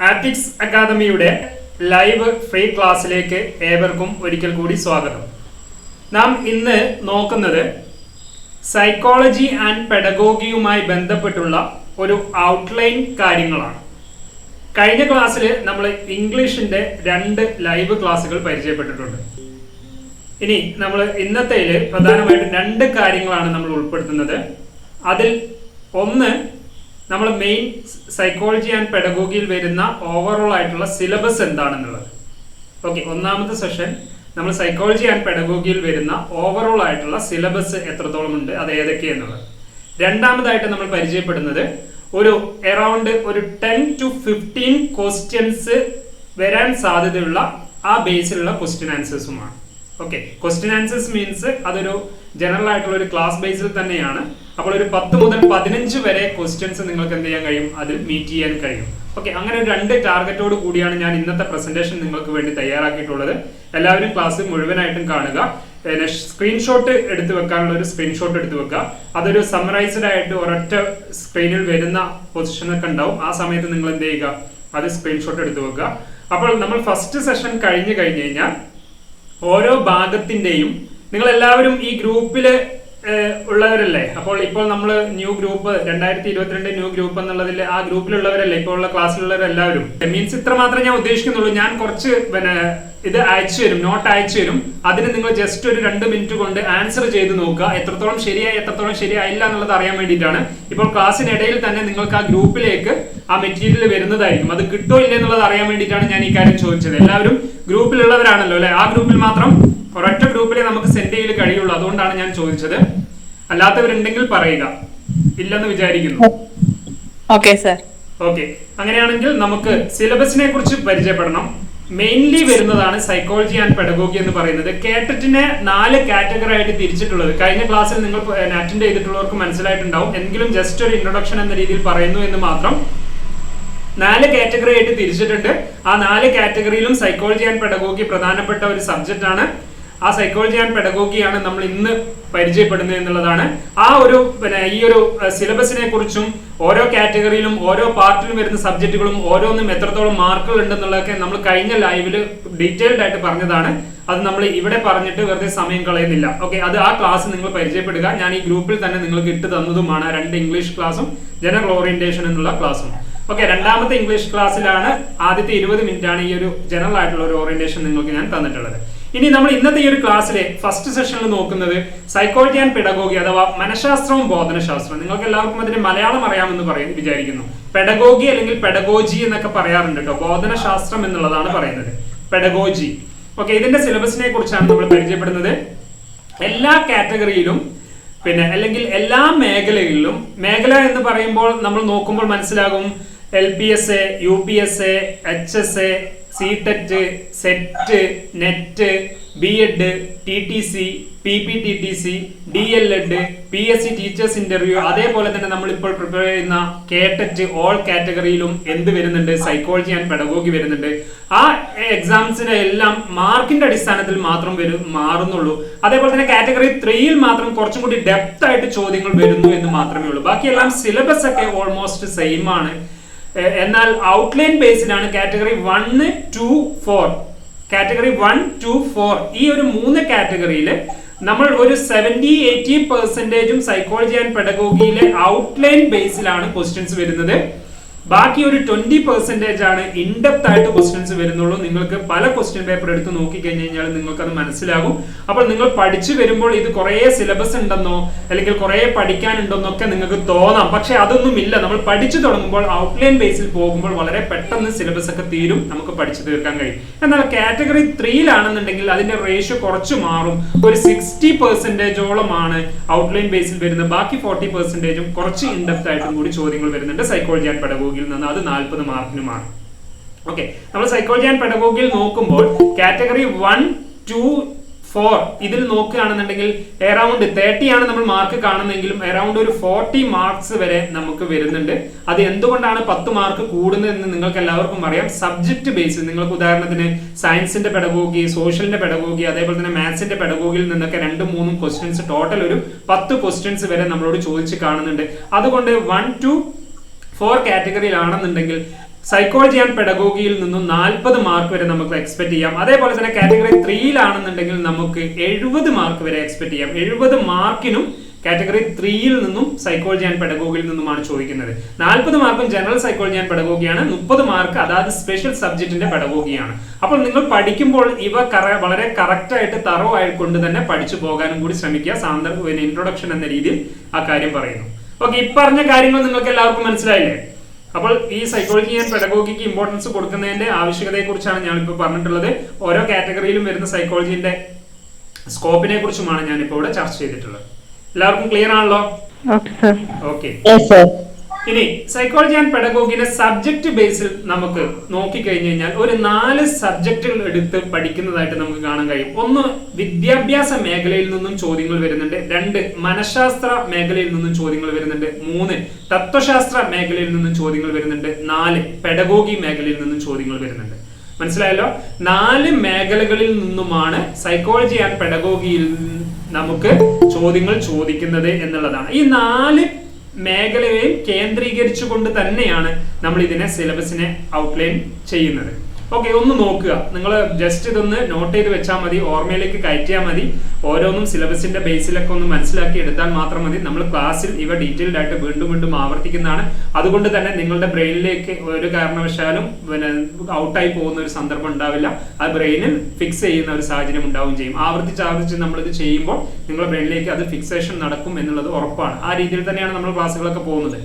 Optics അക്കാദമിയുടെ live free ക്ലാസ്സിലേക്ക് ഏവർക്കും ഒരിക്കൽ കൂടി സ്വാഗതം. നാം ഇന്ന് നോക്കുന്നത് സൈക്കോളജി ആൻഡ് പെഡഗോഗിയുമായി ബന്ധപ്പെട്ടുള്ള ഒരു ഔട്ട്ലൈൻ കാര്യങ്ങളാണ്. കഴിഞ്ഞ ക്ലാസ്സിൽ നമ്മൾ ഇംഗ്ലീഷിന്റെ 2 ലൈവ് ക്ലാസ്സുകൾ പരിചയപ്പെട്ടിട്ടുണ്ട്. ഇനി നമ്മൾ ഇന്നത്തേല് പ്രധാനമായിട്ടും 2 കാര്യങ്ങളാണ് നമ്മൾ ഉൾപ്പെടുത്തുന്നത്. അതിൽ ഒന്ന്, നമ്മൾ മെയിൻ സൈക്കോളജി ആൻഡ് പെഡഗോഗിയിൽ വരുന്ന ഓവറോൾ ആയിട്ടുള്ള സിലബസ് എന്താണെന്നുള്ളത്. ഓക്കെ, ഒന്നാമത്തെ സെഷൻ നമ്മൾ സൈക്കോളജി ആൻഡ് പെഡഗോഗിയിൽ വരുന്ന ഓവറോൾ ആയിട്ടുള്ള സിലബസ് എത്രത്തോളം ഉണ്ട്, അത് ഏതൊക്കെയെന്നുള്ളത്. രണ്ടാമതായിട്ട് നമ്മൾ പരിചയപ്പെടുന്നത് അറൌണ്ട് 10 to 15 ക്വസ്റ്റ്യൻസ് വരാൻ സാധ്യതയുള്ള ആ ബേസിലുള്ള ക്വസ്റ്റ്യൻ ആൻസേഴ്സുമാണ്. ഓക്കെ, ക്വസ്റ്റ്യൻ ആൻസേഴ്സ് മീൻസ് അതൊരു ജനറൽ ആയിട്ടുള്ള ഒരു ക്ലാസ് ബേസിൽ തന്നെയാണ്. അപ്പോൾ ഒരു 10 മുതൽ 15 വരെ ക്വസ്റ്റ്യൻസ് നിങ്ങൾക്ക് എന്ത് ചെയ്യാൻ കഴിയും, അതിൽ മീറ്റ് ചെയ്യാൻ കഴിയും. ഓക്കെ, അങ്ങനെ 2 ടാർഗറ്റോട് കൂടിയാണ് ഞാൻ ഇന്നത്തെ പ്രസന്റേഷൻ നിങ്ങൾക്ക് വേണ്ടി തയ്യാറാക്കിയിട്ടുള്ളത്. എല്ലാവരും ക്ലാസ് മുഴുവനായിട്ടും കാണുക. സ്ക്രീൻഷോട്ട് എടുത്തു വെക്കാനുള്ള ഒരു സ്ക്രീൻഷോട്ട് എടുത്തു വെക്കുക. അതൊരു സമ്മറൈസ്ഡ് ആയിട്ട് ഒരൊറ്റ സ്ക്രീനിൽ വരുന്ന പൊസിഷനൊക്കെ ഉണ്ടാവും. ആ സമയത്ത് നിങ്ങൾ എന്ത് ചെയ്യുക, അത് സ്ക്രീൻഷോട്ട് എടുത്തു വെക്കുക. അപ്പോൾ നമ്മൾ ഫസ്റ്റ് സെഷൻ കഴിഞ്ഞു കഴിഞ്ഞാൽ ഓരോ ഭാഗത്തിന്റെയും, നിങ്ങൾ എല്ലാവരും ഈ ഗ്രൂപ്പില് ഉള്ളവരല്ലേ? അപ്പോൾ ഇപ്പോൾ നമ്മൾ ന്യൂ ഗ്രൂപ്പ് 2022 ന്യൂ ഗ്രൂപ്പ് എന്നുള്ളതിൽ ആ ഗ്രൂപ്പിലുള്ളവരല്ലേ ഇപ്പോൾ ഉള്ള ക്ലാസ്സിലുള്ളവരെല്ലാവരും. മീൻസ് ഇത്ര മാത്രമേ ഞാൻ ഉദ്ദേശിക്കുന്നുള്ളൂ. ഞാൻ കുറച്ച് ഇത് അയച്ചു തരും, നോട്ട് അയച്ചു തരും. അതിന് നിങ്ങൾ ജസ്റ്റ് ഒരു 2 മിനിറ്റ് കൊണ്ട് ആൻസർ ചെയ്ത് നോക്കുക. എത്രത്തോളം ശരിയായി എത്രത്തോളം ശരിയായില്ല എന്നുള്ളത് അറിയാൻ വേണ്ടിയിട്ടാണ്. ഇപ്പോൾ ക്ലാസ്സിനിടയിൽ തന്നെ നിങ്ങൾക്ക് ആ ഗ്രൂപ്പിലേക്ക് ആ മെറ്റീരിയൽ വരുന്നതായിരിക്കും. അത് കിട്ടോ ഇല്ല എന്നുള്ളത് അറിയാൻ വേണ്ടിയിട്ടാണ് ഞാൻ ഈ കാര്യം ചോദിച്ചത്. എല്ലാവരും ഗ്രൂപ്പിലുള്ളവരാണല്ലോ അല്ലെ? ആ ഗ്രൂപ്പിൽ മാത്രം ഒരൊറ്റ ഗ്രൂപ്പിലെ നമുക്ക് സെൻഡ് ചെയ്ത് കഴിയുള്ളൂ. അതുകൊണ്ടാണ് ഞാൻ ചോദിച്ചത്. അല്ലാത്തവരുണ്ടെങ്കിൽ പറയുക. ഇല്ലെന്ന് വിചാരിക്കുന്നു. Okay sir. ഓക്കെ, അങ്ങനെയാണെങ്കിൽ നമുക്ക് സിലബസിനെ കുറിച്ച് പരിചയപ്പെടണം. മെയിൻലി വരുന്നതാണ് സൈക്കോളജി ആൻഡ് പെഡഗോഗി എന്ന് പറയുന്നത്. കേട്ടറ്റിനെ 4 കാറ്റഗറി ആയിട്ട് തിരിച്ചിട്ടുള്ളത് കഴിഞ്ഞ ക്ലാസ്സിൽ നിങ്ങൾ അറ്റൻഡ് ചെയ്തിട്ടുള്ളവർക്ക് മനസ്സിലായിട്ടുണ്ടാവും. എങ്കിലും ജസ്റ്റ് ഒരു ഇൻട്രൊഡക്ഷൻ എന്ന രീതിയിൽ പറയുന്നു എന്ന് മാത്രം. 4 കാറ്റഗറി ആയിട്ട് തിരിച്ചിട്ടുണ്ട്. ആ 4 കാറ്റഗറിയിലും സൈക്കോളജി ആൻഡ് പെഡഗോഗി പ്രധാനപ്പെട്ട ഒരു സബ്ജക്റ്റ് ആണ്. ആ സൈക്കോളജി ആൻഡ് പെഡഗോഗിയാണ് നമ്മൾ ഇന്ന് പരിചയപ്പെടുന്നത് എന്നുള്ളതാണ്. ഈ ഒരു സിലബസിനെ കുറിച്ചും ഓരോ കാറ്റഗറിയിലും ഓരോ പാർട്ടിലും വരുന്ന സബ്ജക്റ്റുകളും ഓരോന്നും എത്രത്തോളം മാർക്കുകൾ ഉണ്ടെന്നുള്ളതൊക്കെ നമ്മൾ കഴിഞ്ഞ ലൈവില് ഡീറ്റെയിൽഡ് ആയിട്ട് പറഞ്ഞതാണ്. അത് നമ്മൾ ഇവിടെ പറഞ്ഞിട്ട് വെറുതെ സമയം കളയുന്നില്ല. ഓക്കെ, അത് ആ ക്ലാസ് നിങ്ങൾ പരിചയപ്പെടുക. ഞാൻ ഈ ഗ്രൂപ്പിൽ തന്നെ നിങ്ങൾക്ക് ഇട്ട് തന്നതുമാണ് 2 ഇംഗ്ലീഷ് ക്ലാസ്സും ജനറൽ ഓറിയന്റേഷൻ എന്നുള്ള ക്ലാസ്സും. ഓക്കെ, രണ്ടാമത്തെ ഇംഗ്ലീഷ് ക്ലാസ്സിലാണ് ആദ്യത്തെ 20 മിനിറ്റ് ആണ് ഈ ഒരു ജനറൽ ആയിട്ടുള്ള ഒരു ഓറിയന്റേഷൻ നിങ്ങൾക്ക് ഞാൻ തന്നിട്ടുള്ളത്. ഇനി നമ്മൾ ഇന്നത്തെ ഈ ഒരു ക്ലാസ്സിലെ ഫസ്റ്റ് സെഷനിൽ നോക്കുന്നത് സൈക്കോളജി ആൻഡ് പെഡഗോഗി അഥവാ മനഃശാസ്ത്രവും ബോധനശാസ്ത്രവും. നിങ്ങൾക്ക് എല്ലാവർക്കും അതിന്റെ മലയാളം അറിയാമെന്ന് വിചാരിക്കുന്നു. പെഡഗോഗി അല്ലെങ്കിൽ പെഡഗോജി എന്നൊക്കെ പറയാറുണ്ട് കേട്ടോ. ബോധനശാസ്ത്രം എന്നുള്ളതാണ് പറയുന്നത്, പെഡഗോജി. ഓക്കെ, ഇതിന്റെ സിലബസിനെ കുറിച്ചാണ് നമ്മൾ പരിചയപ്പെടുന്നത്. എല്ലാ കാറ്റഗറിയിലും അല്ലെങ്കിൽ എല്ലാ മേഖലകളിലും, മേഖല എന്ന് പറയുമ്പോൾ നമ്മൾ നോക്കുമ്പോൾ മനസ്സിലാകും LPSA, UPSA, HSA, CTET, set, net, BEd, TTC, PPTTC, DLEd, PSC teachers interview, അതേപോലെ തന്നെ നമ്മൾ ഇപ്പോൾ പ്രിപ്പയർ ചെയ്യുന്ന കേട്ടറ്റ്, ഓൾ കാറ്റഗറിയിലും എന്ത് വരുന്നുണ്ട്, സൈക്കോളജി ആൻഡ് പെഡഗോഗി വരുന്നുണ്ട്. ആ എക്സാംസിന്റെ എല്ലാം മാർക്കിന്റെ അടിസ്ഥാനത്തിൽ മാത്രം മാറുന്നുള്ളൂ. അതേപോലെ തന്നെ കാറ്റഗറി 3യിൽ മാത്രം കുറച്ചും കൂടി ഡെപ്ത് ആയിട്ട് ചോദ്യങ്ങൾ വരുന്നു എന്ന് മാത്രമേ ഉള്ളൂ. ബാക്കിയെല്ലാം സിലബസ് ഒക്കെ ഓൾമോസ്റ്റ് സെയിം ആണ്. എന്നാൽ ഔട്ട്ലൈൻ ബേസിലാണ് കാറ്റഗറി 1, 2, 4. കാറ്റഗറി 1, 2, 4 ഈ ഒരു 3 കാറ്റഗറിയിൽ നമ്മൾ ഒരു 70-80% സൈക്കോളജി ആൻഡ് പെഡഗോഗിയിലെ ഔട്ട്ലൈൻ ബേസിലാണ് ക്വസ്റ്റ്യൻസ് വരുന്നത്. ബാക്കി ഒരു 20% ആണ് ഇൻഡെപ്ത് ആയിട്ട് ക്വസ്റ്റ്യൻസ് വരുന്നുള്ളൂ. നിങ്ങൾക്ക് പല ക്വസ്റ്റ്യൻ പേപ്പർ എടുത്ത് നോക്കിക്കഴിഞ്ഞ് കഴിഞ്ഞാൽ നിങ്ങൾക്ക് അത് മനസ്സിലാകും. അപ്പോൾ നിങ്ങൾ പഠിച്ചു വരുമ്പോൾ ഇത് കുറേ സിലബസ് ഉണ്ടെന്നോ അല്ലെങ്കിൽ കുറേ പഠിക്കാനുണ്ടെന്നൊക്കെ നിങ്ങൾക്ക് തോന്നാം. പക്ഷെ അതൊന്നും ഇല്ല. നമ്മൾ പഠിച്ചു തുടങ്ങുമ്പോൾ ഔട്ട്ലൈൻ ബേസിൽ പോകുമ്പോൾ വളരെ പെട്ടെന്ന് സിലബസ് ഒക്കെ തീരും, നമുക്ക് പഠിച്ചു തീർക്കാൻ കഴിയും. എന്നാൽ കാറ്റഗറി 3യിലാണെന്നുണ്ടെങ്കിൽ അതിന്റെ റേഷ്യോ കുറച്ച് മാറും. ഒരു 60%ഓളമാണ് ഔട്ട്ലൈൻ ബേസിൽ വരുന്നത്. ബാക്കി 40%ഉം കുറച്ച് ഇൻഡെപ്ത് ആയിട്ടും കൂടി ചോദ്യങ്ങൾ വരുന്നുണ്ട് സൈക്കോളജി ആൻഡ് പെഡഗോഗി. അത് 40 മാർക്കിനുമാണ്. ഓക്കെ, നമ്മൾ സൈക്കോളജി ആൻഡ് പെഡഗോഗിയിൽ നോക്കുമ്പോൾ കാറ്റഗറി 1, 2, 4 ഇതിൽ നോക്കുകയാണെന്നുണ്ടെങ്കിൽ അറൌണ്ട് 30 ആണ് നമ്മൾ മാർക്ക് കാണുന്നെങ്കിലും അറൌണ്ട് ഒരു 40 മാർക്സ് വരെ നമുക്ക് വരുന്നുണ്ട്. അത് എന്തുകൊണ്ടാണ് 10 മാർക്ക് കൂടുന്നതെന്ന് നിങ്ങൾക്ക് എല്ലാവർക്കും അറിയാം. സബ്ജക്ട് ബേസിൽ നിങ്ങൾക്ക് ഉദാഹരണത്തിന് സയൻസിന്റെ പെഡഗോഗി, സോഷ്യലിന്റെ പെഡഗോഗി, അതേപോലെ തന്നെ മാത്സിന്റെ പെഡഗോഗിയിൽ നിന്നൊക്കെ 2-3 ക്വസ്റ്റ്യൻസ്, ടോട്ടൽ ഒരു 10 ക്വസ്റ്റ്യൻസ് വരെ നമ്മളോട് ചോദിച്ച് കാണുന്നുണ്ട്. അതുകൊണ്ട് 1 to 4 കാറ്റഗറിയിലാണെന്നുണ്ടെങ്കിൽ സൈക്കോളജി ആൻഡ് പെഡഗോഗിയിൽ നിന്നും 40 മാർക്ക് വരെ നമുക്ക് എക്സ്പെക്ട് ചെയ്യാം. അതേപോലെ തന്നെ കാറ്റഗറി 3യിലാണെന്നുണ്ടെങ്കിൽ നമുക്ക് 70 മാർക്ക് വരെ എക്സ്പെക്ട് ചെയ്യാം. 70 മാർക്കിനും കാറ്റഗറി 3യിൽ നിന്നും സൈക്കോളജി ആൻഡ് പെഡഗോഗിയിൽ നിന്നുമാണ് ചോദിക്കുന്നത്. 40 മാർക്കും ജനറൽ സൈക്കോളജി ആൻഡ് പെഡഗോഗിയാണ്, 30 മാർക്ക് അതായത് സ്പെഷ്യൽ സബ്ജക്റ്റിന്റെ പെഡഗോഗിയാണ്. അപ്പോൾ നിങ്ങൾ പഠിക്കുമ്പോൾ ഇവ വളരെ കറക്റ്റ് ആയിട്ട് തറോ ആയിക്കൊണ്ട് തന്നെ പഠിച്ചു പോകാനും കൂടി ശ്രമിക്കുക. ഇൻട്രൊഡക്ഷൻ എന്ന രീതിയിൽ ആ കാര്യം പറയുന്നു. ഓക്കെ, ഈ പറഞ്ഞ കാര്യങ്ങൾ നിങ്ങൾക്ക് എല്ലാവർക്കും മനസ്സിലായില്ലേ? അപ്പോൾ ഈ സൈക്കോളജി ആൻഡ് പെഡഗോഗിക്ക് ഇമ്പോർട്ടൻസ് കൊടുക്കുന്നതിന്റെ ആവശ്യകതയെ കുറിച്ചാണ് ഞാനിപ്പോൾ പറഞ്ഞിട്ടുള്ളത്. ഓരോ കാറ്റഗറിയിലും വരുന്ന സൈക്കോളജിന്റെ സ്കോപ്പിനെ കുറിച്ചുമാണ് ഞാനിപ്പോൾ ഇവിടെ ചർച്ച ചെയ്തിട്ടുള്ളത്. എല്ലാവർക്കും ക്ലിയർ ആണല്ലോ? ഓക്കെ. ഇനി സൈക്കോളജി ആൻഡ് പെഡഗോഗിന്റെ സബ്ജക്ട് ബേസിൽ നമുക്ക് നോക്കിക്കഴിഞ്ഞു കഴിഞ്ഞാൽ ഒരു 4 സബ്ജക്റ്റുകൾ എടുത്ത് പഠിക്കുന്നതായിട്ട് നമുക്ക് കാണാൻ കഴിയും. 1 വിദ്യാഭ്യാസ മേഖലയിൽ നിന്നും ചോദ്യങ്ങൾ വരുന്നുണ്ട്. 2 മനഃശാസ്ത്ര മേഖലയിൽ നിന്നും ചോദ്യങ്ങൾ വരുന്നുണ്ട്. 3 തത്വശാസ്ത്ര മേഖലയിൽ നിന്നും ചോദ്യങ്ങൾ വരുന്നുണ്ട്. 4 പെഡഗോഗി മേഖലയിൽ നിന്നും ചോദ്യങ്ങൾ വരുന്നുണ്ട്. മനസ്സിലായല്ലോ? 4 മേഖലകളിൽ നിന്നുമാണ് സൈക്കോളജി ആൻഡ് പെഡഗോഗിയിൽ നമുക്ക് ചോദ്യങ്ങൾ ചോദിക്കുന്നത് എന്നുള്ളതാണ്. ഈ 4 മേഖലയെയും കേന്ദ്രീകരിച്ചുകൊണ്ട് തന്നെയാണ് നമ്മൾ ഇതിനെ സിലബസിനെ ഔട്ട്ലൈൻ ചെയ്യുന്നത്. ഓക്കെ, ഒന്ന് നോക്കുക. നിങ്ങൾ ജസ്റ്റ് ഇതൊന്ന് നോട്ട് ചെയ്ത് വെച്ചാൽ മതി, ഓർമ്മയിലേക്ക് കയറ്റിയാൽ മതി. ഓരോന്നും സിലബസിന്റെ ബേസിലൊക്കെ ഒന്ന് മനസ്സിലാക്കി എടുത്താൽ മാത്രം മതി. നമ്മൾ ക്ലാസ്സിൽ ഇവ ഡീറ്റെയിൽഡ് ആയിട്ട് വീണ്ടും വീണ്ടും ആവർത്തിക്കുന്നതാണ്. അതുകൊണ്ട് തന്നെ നിങ്ങളുടെ ബ്രെയിനിലേക്ക് ഒരു കാരണവശാലും ഔട്ടായി പോകുന്ന ഒരു സന്ദർഭം ഉണ്ടാവില്ല. ആ ബ്രെയിനിൽ ഫിക്സ് ചെയ്യുന്ന ഒരു സാഹചര്യം ഉണ്ടാവുകയും ചെയ്യും. ആവർത്തിച്ച് നമ്മളിത് ചെയ്യുമ്പോൾ നിങ്ങളുടെ ബ്രെയിനിലേക്ക് അത് ഫിക്സേഷൻ നടക്കും എന്നുള്ളത് ഉറപ്പാണ്. ആ രീതിയിൽ തന്നെയാണ് നമ്മൾ ക്ലാസ്സുകളൊക്കെ പോകുന്നത്.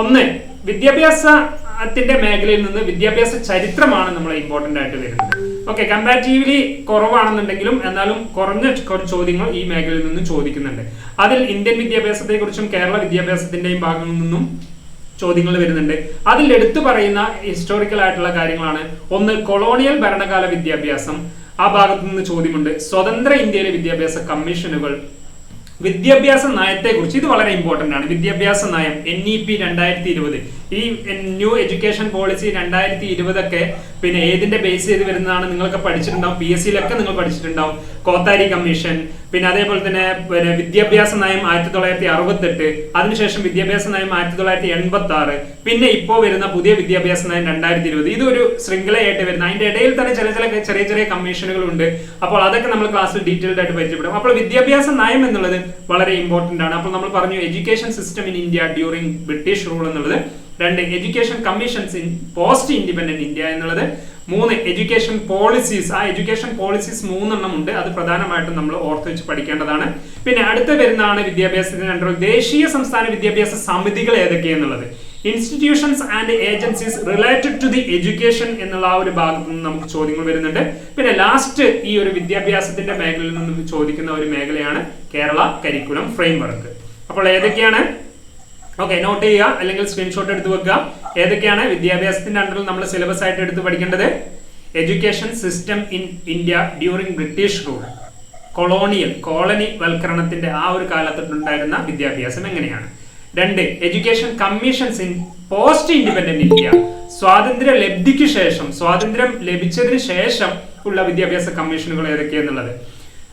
1 വിദ്യാഭ്യാസത്തിന്റെ മേഖലയിൽ നിന്ന് വിദ്യാഭ്യാസ ചരിത്രമാണ് നമ്മൾ ഇമ്പോർട്ടന്റ് ആയിട്ട് വരുന്നത്. ഓക്കെ, കമ്പാരിറ്റീവ്ലി കുറവാണെന്നുണ്ടെങ്കിലും എന്നാലും കുറഞ്ഞ ചോദ്യങ്ങൾ ഈ മേഖലയിൽ നിന്ന് ചോദിക്കുന്നുണ്ട്. അതിൽ ഇന്ത്യൻ വിദ്യാഭ്യാസത്തെ കുറിച്ചും കേരള വിദ്യാഭ്യാസത്തിന്റെയും ഭാഗങ്ങളിൽ നിന്നും ചോദ്യങ്ങൾ വരുന്നുണ്ട്. അതിൽ എടുത്തു പറയുന്ന ഹിസ്റ്റോറിക്കൽ ആയിട്ടുള്ള കാര്യങ്ങളാണ്. 1 കൊളോണിയൽ ഭരണകാല വിദ്യാഭ്യാസം, ആ ഭാഗത്തു നിന്ന് ചോദ്യമുണ്ട്. സ്വതന്ത്ര ഇന്ത്യയിലെ വിദ്യാഭ്യാസ കമ്മീഷനുകൾ, വിദ്യാഭ്യാസ നയത്തെ കുറിച്ച്, ഇത് വളരെ ഇമ്പോർട്ടന്റ് ആണ്. വിദ്യാഭ്യാസ നയം NEP 2020, ഈ ന്യൂ എഡ്യൂക്കേഷൻ പോളിസി 2020 ഒക്കെ പിന്നെ ഏതിന്റെ ബേസ് ചെയ്ത് വരുന്നതാണ് നിങ്ങൾക്ക് പഠിച്ചിട്ടുണ്ടാവും. PSCയിലൊക്കെ നിങ്ങൾ പഠിച്ചിട്ടുണ്ടാവും. കോത്താരി കമ്മീഷൻ, പിന്നെ അതേപോലെ തന്നെ വിദ്യാഭ്യാസ നയം 1968, അതിനുശേഷം വിദ്യാഭ്യാസ നയം 1986, പിന്നെ ഇപ്പോൾ വരുന്ന പുതിയ വിദ്യാഭ്യാസ നയം 2020. ഇതൊരു ശൃംഖലയായിട്ട് വരുന്ന, അതിന്റെ ഇടയിൽ തന്നെ ചെറിയ ചെറിയ കമ്മീഷനുകൾ ഉണ്ട്. അപ്പോൾ അതൊക്കെ നമ്മൾ ക്ലാസ്സിൽ ഡീറ്റെയിൽഡ് ആയിട്ട് പരിചയപ്പെടും. അപ്പോൾ വിദ്യാഭ്യാസ നയം എന്നുള്ളത് വളരെ ഇമ്പോർട്ടന്റ് ആണ്. അപ്പോൾ നമ്മൾ പറഞ്ഞു education system in India during British rule എന്നുള്ളത്. 2 education commissions in post independent India എന്നുള്ളത്. 3 എഡ്യൂക്കേഷൻ പോളിസീസ്, ആ എഡ്യൂക്കേഷൻ പോളിസീസ് 3 എണ്ണം ഉണ്ട്. അത് പ്രധാനമായിട്ടും നമ്മൾ ഓർത്ത് വെച്ച് പഠിക്കേണ്ടതാണ്. പിന്നെ അടുത്ത വരുന്നതാണ് വിദ്യാഭ്യാസത്തിന് അണ്ടർ ദേശീയ സംസ്ഥാന വിദ്യാഭ്യാസ സമിതികൾ ഏതൊക്കെയെന്നുള്ളത്. Institutions and agencies related to the education എന്നുള്ള ആ ഒരു ഭാഗത്ത് നിന്ന് നമുക്ക് ചോദ്യങ്ങൾ വരുന്നുണ്ട്. പിന്നെ ലാസ്റ്റ് ഈ ഒരു വിദ്യാഭ്യാസത്തിന്റെ മേഖലയിൽ നിന്ന് ചോദിക്കുന്ന ഒരു മേഖലയാണ് കേരള കരിക്കുലം ഫ്രെയിംവർക്ക്. അപ്പോൾ ഏതൊക്കെയാണ്? ഓക്കെ, നോട്ട് ചെയ്യുക അല്ലെങ്കിൽ സ്ക്രീൻഷോട്ട് എടുത്ത് വെക്കുക. ഏതൊക്കെയാണ് വിദ്യാഭ്യാസത്തിന്റെ അണ്ടറിൽ നമ്മൾ സിലബസ് ആയിട്ട് എടുത്ത് പഠിക്കേണ്ടത്? Education system in India during British rule, കോളനി വൽക്കരണത്തിന്റെ ആ ഒരു കാലത്തുണ്ടായിരുന്ന വിദ്യാഭ്യാസം എങ്ങനെയാണ്. 2 education commissions in post independent India, സ്വാതന്ത്ര്യ ലബ്ധിക്ക് ശേഷം, സ്വാതന്ത്ര്യം ലഭിച്ചതിന് ശേഷം ഉള്ള വിദ്യാഭ്യാസ കമ്മീഷനുകൾ ഏതൊക്കെയെന്നുള്ളത്.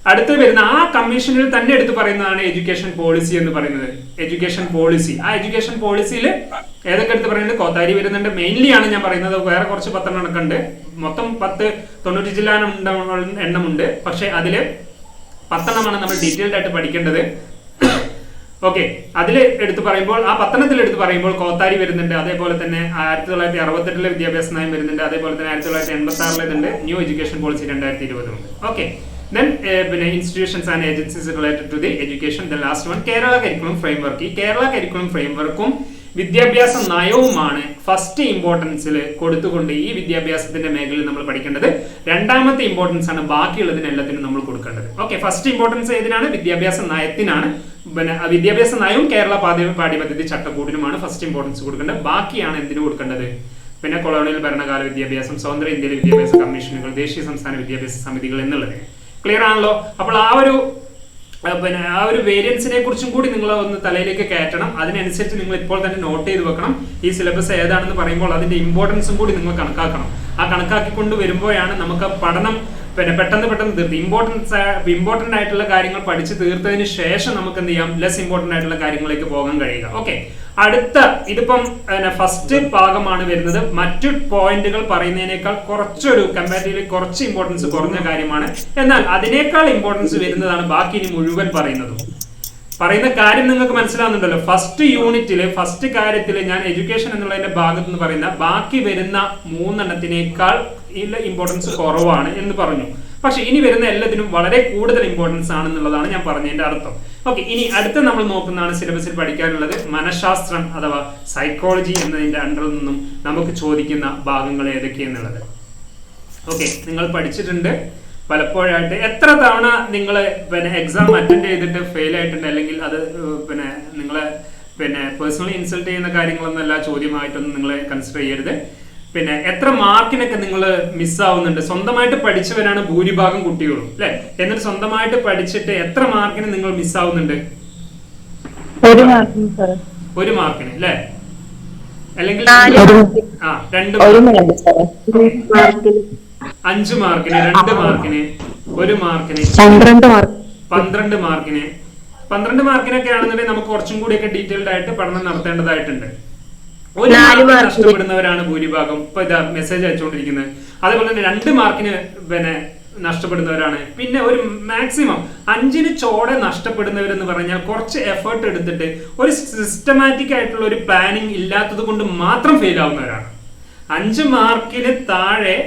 അടുത്ത് വരുന്ന ആ കമ്മീഷനിൽ തന്നെ എടുത്ത് പറയുന്നതാണ് എഡ്യൂക്കേഷൻ പോളിസി എന്ന് പറയുന്നത്. എഡ്യൂക്കേഷൻ പോളിസി, ആ എഡ്യൂക്കേഷൻ പോളിസിയിൽ ഏതൊക്കെ എടുത്ത് പറയുന്നത്? കോത്താരി വരുന്നുണ്ട്. മെയിൻലി ആണ് ഞാൻ പറയുന്നത്. വേറെ കുറച്ച് 10 എണ്ണം ഉണ്ട്. മൊത്തം 90 ജില്ലാ എണ്ണമുണ്ട്. പക്ഷെ അതില് 10 എണ്ണമാണ് നമ്മൾ ഡീറ്റെയിൽഡ് ആയിട്ട് പഠിക്കേണ്ടത്. ഓക്കെ, അതിൽ എടുത്ത് പറയുമ്പോൾ, ആ 10 എണ്ണത്തിൽ എടുത്ത് പറയുമ്പോൾ കോത്താരി വരുന്നുണ്ട്. അതേപോലെ തന്നെ 1968 വിദ്യാഭ്യാസ നയം വരുന്നുണ്ട്. അതേപോലെ തന്നെ 1986 ഉണ്ട്. ന്യൂ എഡ്യൂക്കേഷൻ പോളിസി 2020 ഉണ്ട്. ഓക്കെ, then പിന്നെ institutions and agencies related to the education. The last one Kerala curriculum framework. ഈ കേരള കരിക്കുലം ഫ്രെയിംവർക്കും വിദ്യാഭ്യാസ നയവുമാണ് ഫസ്റ്റ് ഇമ്പോർട്ടൻസിൽ കൊടുത്തുകൊണ്ട് ഈ വിദ്യാഭ്യാസത്തിന്റെ മേഖലയിൽ നമ്മൾ പഠിക്കേണ്ടത്. രണ്ടാമത്തെ ഇമ്പോർട്ടൻസ് ആണ് ബാക്കിയുള്ളതിന് എല്ലാത്തിനും നമ്മൾ കൊടുക്കേണ്ടത്. ഓക്കെ, ഫസ്റ്റ് ഇമ്പോർട്ടൻസ് ഏതിനാണ്? വിദ്യാഭ്യാസ നയത്തിനാണ്. പിന്നെ വിദ്യാഭ്യാസ നയവും കേരള പാഠ്യപദ്ധതി ചട്ടക്കൂടിനുമാണ് ഫസ്റ്റ് ഇമ്പോർട്ടൻസ് കൊടുക്കേണ്ടത്. ബാക്കിയാണ് എന്തിനു കൊടുക്കേണ്ടത്? പിന്നെ കൊളോണിയൽ ഭരണകാല വിദ്യാഭ്യാസം, സ്വതന്ത്ര ഇന്ത്യയിലെ വിദ്യാഭ്യാസ കമ്മീഷനുകൾ, ദേശീയ സംസ്ഥാന വിദ്യാഭ്യാസ സമിതികൾ എന്നുള്ളത്. ക്ലിയർ ആണല്ലോ? അപ്പോൾ ആ ഒരു വേരിയൻസിനെ കുറിച്ചും കൂടി നിങ്ങൾ ഒന്ന് തലയിലേക്ക് കയറ്റണം. അതിനനുസരിച്ച് നിങ്ങൾ ഇപ്പോൾ തന്നെ നോട്ട് ചെയ്ത് വെക്കണം. ഈ സിലബസ് ഏതാണെന്ന് പറയുമ്പോൾ അതിന്റെ ഇമ്പോർട്ടൻസും കൂടി നിങ്ങൾ കണക്കാക്കണം. ആ കണക്കാക്കിക്കൊണ്ട് വരുമ്പോഴാണ് നമുക്ക് പഠനം പെട്ടെന്ന് തീർത്ത് ഇമ്പോർട്ടന്റ് ആയിട്ടുള്ള കാര്യങ്ങൾ പഠിച്ച് തീർത്തതിന് ശേഷം നമുക്ക് എന്ത് ചെയ്യാം? ലെസ് ഇമ്പോർട്ടന്റ് ആയിട്ടുള്ള കാര്യങ്ങളിലേക്ക് പോകാൻ കഴിയുക. ഓക്കെ, അടുത്ത ഇതിപ്പം ഫസ്റ്റ് ഭാഗമാണ് വരുന്നത്. മറ്റു പോയിന്റുകൾ പറയുന്നതിനേക്കാൾ കുറച്ചൊരു കമ്പാരിറ്റീവ്ലി കുറച്ച് ഇമ്പോർട്ടൻസ് കുറഞ്ഞ കാര്യമാണ്. എന്നാൽ അതിനേക്കാൾ ഇമ്പോർട്ടൻസ് വരുന്നതാണ് ബാക്കി ഇനി മുഴുവൻ പറയുന്നതും. പറയുന്ന കാര്യം നിങ്ങൾക്ക് മനസ്സിലാവുന്നുണ്ടല്ലോ. ഫസ്റ്റ് യൂണിറ്റില് ഫസ്റ്റ് കാര്യത്തില് ഞാൻ എഡ്യൂക്കേഷൻ എന്നുള്ളതിന്റെ ഭാഗത്ത് നിന്ന് പറയുന്ന ബാക്കി വരുന്ന 3 എണ്ണത്തിനേക്കാൾ ഇമ്പോർട്ടൻസ് കുറവാണ് എന്ന് പറഞ്ഞു. പക്ഷെ ഇനി വരുന്ന എല്ലാത്തിനും വളരെ കൂടുതൽ ഇമ്പോർട്ടൻസ് ആണെന്നുള്ളതാണ് ഞാൻ പറഞ്ഞതിന്റെ അർത്ഥം. ഓക്കെ, ഇനി അടുത്ത നമ്മൾ നോക്കുന്നതാണ് സിലബസിൽ പഠിക്കാനുള്ളത് മനഃശാസ്ത്രം അഥവാ സൈക്കോളജി എന്നതിന്റെ അണ്ടറിൽ നിന്നും നമുക്ക് ചോദിക്കുന്ന ഭാഗങ്ങൾ ഏതൊക്കെയെന്നുള്ളത്. ഓക്കെ, നിങ്ങൾ പഠിച്ചിട്ടുണ്ട് പലപ്പോഴായിട്ട്. എത്ര തവണ നിങ്ങൾ എക്സാം അറ്റൻഡ് ചെയ്തിട്ട് ഫെയിൽ ആയിട്ടുണ്ട്, അല്ലെങ്കിൽ അത് നിങ്ങളെ പേഴ്സണലി ഇൻസൾട്ട് ചെയ്യുന്ന കാര്യങ്ങളൊന്നും അല്ല, ചോദ്യമായിട്ടൊന്നും നിങ്ങൾ കൺസിഡർ ചെയ്യരുത്. എത്ര മാർക്കിനൊക്കെ നിങ്ങൾ മിസ്സാവുന്നുണ്ട്. സ്വന്തമായിട്ട് പഠിച്ചവരാണ് ഭൂരിഭാഗം കുട്ടികളും അല്ലെ. എന്നിട്ട് സ്വന്തമായിട്ട് പഠിച്ചിട്ട് എത്ര മാർക്കിന് നിങ്ങൾ മിസ്സാവുന്നുണ്ട്? 1 മാർക്കിന് അല്ലെ, അല്ലെങ്കിൽ 2 5 മാർക്കിന്, 2 മാർക്കിന്, 1 മാർക്കിന്, 12 മാർക്കിന്. 12 മാർക്കിനൊക്കെ ആണെന്നുണ്ടെങ്കിൽ നമുക്ക് കുറച്ചും കൂടിയൊക്കെ ഡീറ്റെയിൽഡ് ആയിട്ട് പഠനം നടത്തേണ്ടതായിട്ടുണ്ട്. 1 മാർക്ക് നഷ്ടപ്പെടുന്നവരാണ് ഭൂരിഭാഗം. ഇപ്പൊ ഇതാ മെസ്സേജ് അയച്ചുകൊണ്ടിരിക്കുന്നത്. അതേപോലെ തന്നെ 2 മാർക്കിന് നഷ്ടപ്പെടുന്നവരാണ്. പിന്നെ ഒരു മാക്സിമം 5-ന് ചോടെ നഷ്ടപ്പെടുന്നവരെന്ന് പറഞ്ഞാൽ കുറച്ച് എഫേർട്ട് എടുത്തിട്ട് ഒരു സിസ്റ്റമാറ്റിക് ആയിട്ടുള്ള ഒരു പ്ലാനിങ് ഇല്ലാത്തത് കൊണ്ട് മാത്രം ഫെയിൽ ആവുന്നവരാണ്. 5 മാർക്കിന് താഴെ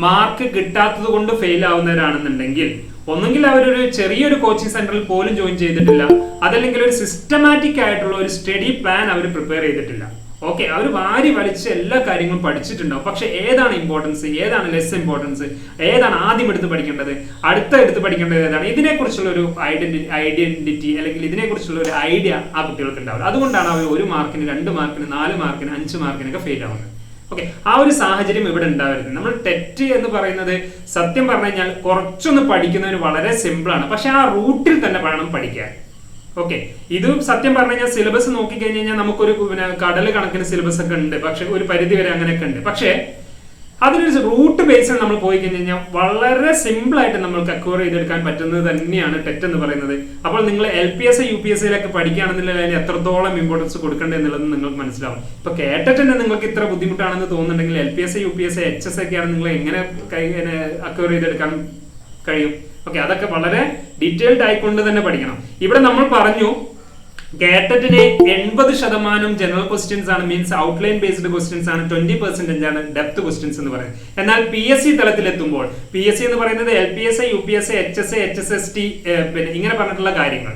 മാർക്ക് കിട്ടാത്തത് കൊണ്ട് ഫെയിൽ ആവുന്നവരാണെന്നുണ്ടെങ്കിൽ ഒന്നെങ്കിൽ അവരൊരു ചെറിയൊരു കോച്ചിങ് സെന്ററിൽ പോലും ജോയിൻ ചെയ്തിട്ടില്ല, അതല്ലെങ്കിൽ ഒരു സിസ്റ്റമാറ്റിക് ആയിട്ടുള്ള ഒരു സ്റ്റഡി പ്ലാൻ അവർ പ്രിപ്പയർ ചെയ്തിട്ടില്ല. ഓക്കെ, അവർ വാരി വലിച്ച് എല്ലാ കാര്യങ്ങളും പഠിച്ചിട്ടുണ്ടാവും. പക്ഷെ ഏതാണ് ഇമ്പോർട്ടൻസ്, ഏതാണ് ലെസ് ഇമ്പോർട്ടൻസ്, ഏതാണ് ആദ്യം എടുത്ത് പഠിക്കേണ്ടത്, അടുത്ത എടുത്ത് പഠിക്കേണ്ടത് ഏതാണ്, ഇതിനെക്കുറിച്ചുള്ള ഒരു ഐഡന്റിറ്റി അല്ലെങ്കിൽ ഇതിനെക്കുറിച്ചുള്ള ഒരു ഐഡിയ ആ കുട്ടികൾക്ക് ഉണ്ടാവില്ല. അതുകൊണ്ടാണ് അവർ 1 മാർക്കിന്, 2 മാർക്കിന്, 4 മാർക്കിന്, 5 മാർക്കിനൊക്കെ ഫെയിൽ ആവുന്നത്. ഓക്കെ, ആ ഒരു സാഹചര്യം ഇവിടെ ഉണ്ടാവരുത്. നമ്മൾ ടെറ്റ് എന്ന് പറയുന്നത് സത്യം പറഞ്ഞു കഴിഞ്ഞാൽ കുറച്ചൊന്ന് പഠിക്കുന്നതിന് വളരെ സിമ്പിൾ ആണ്. പക്ഷെ ആ റൂട്ടിൽ തന്നെ വേണം പഠിക്കാൻ. ഓക്കെ, ഇത് സത്യം പറഞ്ഞു കഴിഞ്ഞാൽ സിലബസ് നോക്കി കഴിഞ്ഞ് കഴിഞ്ഞാൽ നമുക്കൊരു കടൽ കണക്കിന് സിലബസ് ഒക്കെ ഉണ്ട്. പക്ഷെ ഒരു പരിധി വരെ അങ്ങനെയൊക്കെ ഉണ്ട്. പക്ഷേ അതിനൊരു റൂട്ട് ബേസിൽ നമ്മൾ പോയി കഴിഞ്ഞ് കഴിഞ്ഞാൽ വളരെ സിമ്പിൾ ആയിട്ട് നമ്മൾക്ക് അക്വയർ ചെയ്തെടുക്കാൻ പറ്റുന്നത് തന്നെയാണ് ടെറ്റ് എന്ന് പറയുന്നത്. അപ്പോൾ നിങ്ങൾ LPS UPSC പഠിക്കുകയാണെന്നുണ്ടെങ്കിൽ അതിന് എത്രത്തോളം ഇമ്പോർട്ടൻസ് കൊടുക്കേണ്ടത് എന്നുള്ളത് നിങ്ങൾക്ക് മനസ്സിലാവും. ഇപ്പൊ കേട്ടിട്ട് നിങ്ങൾക്ക് ഇത്ര ബുദ്ധിമുട്ടാണെന്ന് തോന്നുന്നുണ്ടെങ്കിൽ LPS UPSC HS ഒക്കെ ആണ് നിങ്ങൾ എങ്ങനെ അക്വയർ ചെയ്തെടുക്കാൻ കഴിയും? ഓക്കെ, അതൊക്കെ വളരെ ഡീറ്റെയിൽഡ് ആയിക്കൊണ്ട് തന്നെ പഠിക്കണം. ഇവിടെ നമ്മൾ പറഞ്ഞു കേട്ടറ്റിന് 80% ജനറൽ ക്വസ്റ്റ്യൻസ് ആണ്, മീൻസ് ഔട്ട്ലൈൻ ബേസ്ഡ് ക്വസ്റ്റ്യൻസ് ആണ്, 20% ആണ് ഡെപ്ത് ക്വസ്റ്റ്യൻസ് എന്ന് പറയുന്നത്. എന്നാൽ PSC തലത്തിൽ എത്തുമ്പോൾ PSC എന്ന് പറയുന്നത് LPS UPSC HS HSST ഇങ്ങനെ പറഞ്ഞിട്ടുള്ള കാര്യങ്ങൾ.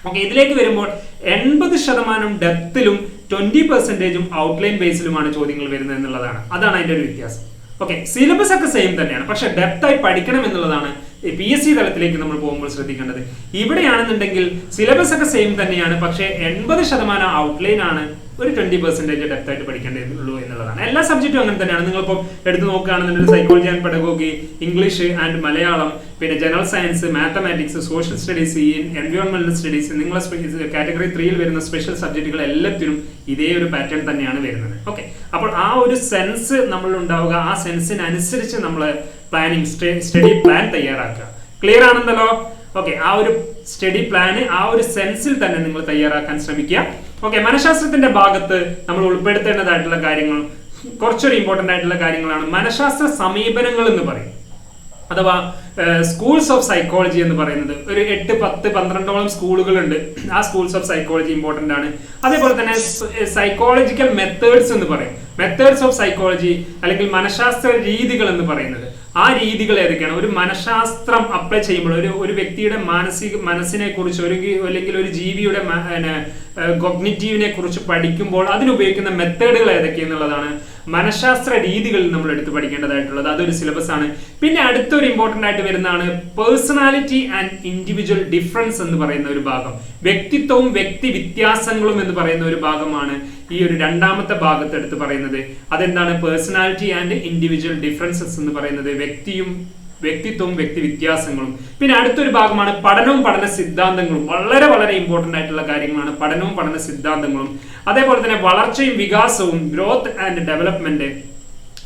ഓക്കെ, ഇതിലേക്ക് വരുമ്പോൾ 80% ഡെപ്തിലും 20% ഔട്ട്ലൈൻ ബേസിലുമാണ് ചോദ്യങ്ങൾ വരുന്നത് എന്നുള്ളതാണ്. അതാണ് അതിന്റെ ഒരു വ്യത്യാസം. ഓക്കെ, സിലബസ് ഒക്കെ സെയിം തന്നെയാണ്, പക്ഷെ ഡെപ്ത് ആയി പഠിക്കണം എന്നുള്ളതാണ് PSC തലത്തിലേക്ക് നമ്മൾ പോകുമ്പോൾ ശ്രദ്ധിക്കേണ്ടത്. ഇവിടെയാണെന്നുണ്ടെങ്കിൽ സിലബസ് ഒക്കെ സെയിം തന്നെയാണ്, പക്ഷേ 80% ഔട്ട്ലൈൻ ആണ്, ഒരു 20% ഡെപ്ത് ആയിട്ട് പഠിക്കേണ്ടതുള്ളൂ എന്നുള്ളതാണ്. എല്ലാ സബ്ജക്റ്റും അങ്ങനെ തന്നെയാണ്. നിങ്ങളിപ്പോൾ എടുത്ത് നോക്കുകയാണെന്നുണ്ടെങ്കിൽ psychology and pedagogy, English and Malayalam, പിന്നെ general science, mathematics, social studies, എൻവയോൺമെന്റൽ സ്റ്റഡീസ്, നിങ്ങളെ കാറ്റഗറി 3യിൽ വരുന്ന സ്പെഷ്യൽ സബ്ജക്റ്റുകൾ എല്ലാത്തിനും ഇതേ ഒരു പാറ്റേൺ തന്നെയാണ് വരുന്നത്. ഓക്കെ, അപ്പോൾ ആ ഒരു സെൻസ് നമ്മൾ ഉണ്ടാവുക, ആ സെൻസിനനുസരിച്ച് നമ്മൾ പ്ലാനിങ് സ്റ്റഡി പ്ലാൻ തയ്യാറാക്കുക. ക്ലിയർ ആണെന്നല്ലോ? ഓക്കെ, ആ ഒരു സ്റ്റഡി പ്ലാന് ആ ഒരു സെൻസിൽ തന്നെ നിങ്ങൾ തയ്യാറാക്കാൻ ശ്രമിക്കുക. ഓക്കെ, മനഃശാസ്ത്രത്തിന്റെ ഭാഗത്ത് നമ്മൾ ഉൾപ്പെടുത്തേണ്ടതായിട്ടുള്ള കാര്യങ്ങൾ കുറച്ചൊരു ഇമ്പോർട്ടന്റ് ആയിട്ടുള്ള കാര്യങ്ങളാണ് മനഃശാസ്ത്ര സമീപനങ്ങൾ എന്ന് പറയും, അഥവാ സ്കൂൾസ് ഓഫ് സൈക്കോളജി എന്ന് പറയുന്നത്. ഒരു 8, 10, 12ഓളം സ്കൂളുകളുണ്ട്. ആ സ്കൂൾസ് ഓഫ് സൈക്കോളജി ഇമ്പോർട്ടന്റ് ആണ്. അതേപോലെ തന്നെ സൈക്കോളജിക്കൽ മെത്തേഡ്സ് എന്ന് പറയും, മെത്തേഡ്സ് ഓഫ് സൈക്കോളജി അല്ലെങ്കിൽ മനഃശാസ്ത്ര രീതികൾ എന്ന് പറയുന്നത്. ആ രീതികൾ ഏതൊക്കെയാണ്? ഒരു മനഃശാസ്ത്രം അപ്ലൈ ചെയ്യുമ്പോൾ ഒരു വ്യക്തിയുടെ മനസ്സിനെ കുറിച്ച് അല്ലെങ്കിൽ ഒരു ജീവിയുടെ കോഗ്നിറ്റീവിനെ കുറിച്ച് പഠിക്കുമ്പോൾ അതിനുപയോഗിക്കുന്ന മെത്തേഡുകൾ ഏതൊക്കെയെന്നുള്ളതാണ് മനഃശാസ്ത്ര രീതികളിൽ നമ്മൾ എടുത്ത് പഠിക്കേണ്ടതായിട്ടുള്ളത്. അതൊരു സിലബസ് ആണ്. പിന്നെ അടുത്തൊരു ഇമ്പോർട്ടന്റ് ആയിട്ട് വരുന്നതാണ് പേഴ്സണാലിറ്റി ആൻഡ് ഇൻഡിവിജ്വൽ ഡിഫറൻസ് എന്ന് പറയുന്ന ഒരു ഭാഗം. വ്യക്തിത്വവും വ്യക്തി വ്യത്യാസങ്ങളും എന്ന് പറയുന്ന ഒരു ഭാഗമാണ് ഈ ഒരു രണ്ടാമത്തെ ഭാഗത്ത് എടുത്ത് പറയുന്നത്. അതെന്താണ്? പേഴ്സണാലിറ്റി ആൻഡ് ഇൻഡിവിജ്വൽ ഡിഫറൻസസ് എന്ന് പറയുന്നത് വ്യക്തിത്വവും വ്യക്തി വ്യത്യാസങ്ങളും. പിന്നെ അടുത്തൊരു ഭാഗമാണ് പഠനവും പഠന സിദ്ധാന്തങ്ങളും. വളരെ വളരെ ഇമ്പോർട്ടന്റ് ആയിട്ടുള്ള കാര്യങ്ങളാണ് പഠനവും പഠന സിദ്ധാന്തങ്ങളും. അതേപോലെ തന്നെ വളർച്ചയും വികാസവും, ഗ്രോത്ത് ആൻഡ് ഡെവലപ്മെന്റ്,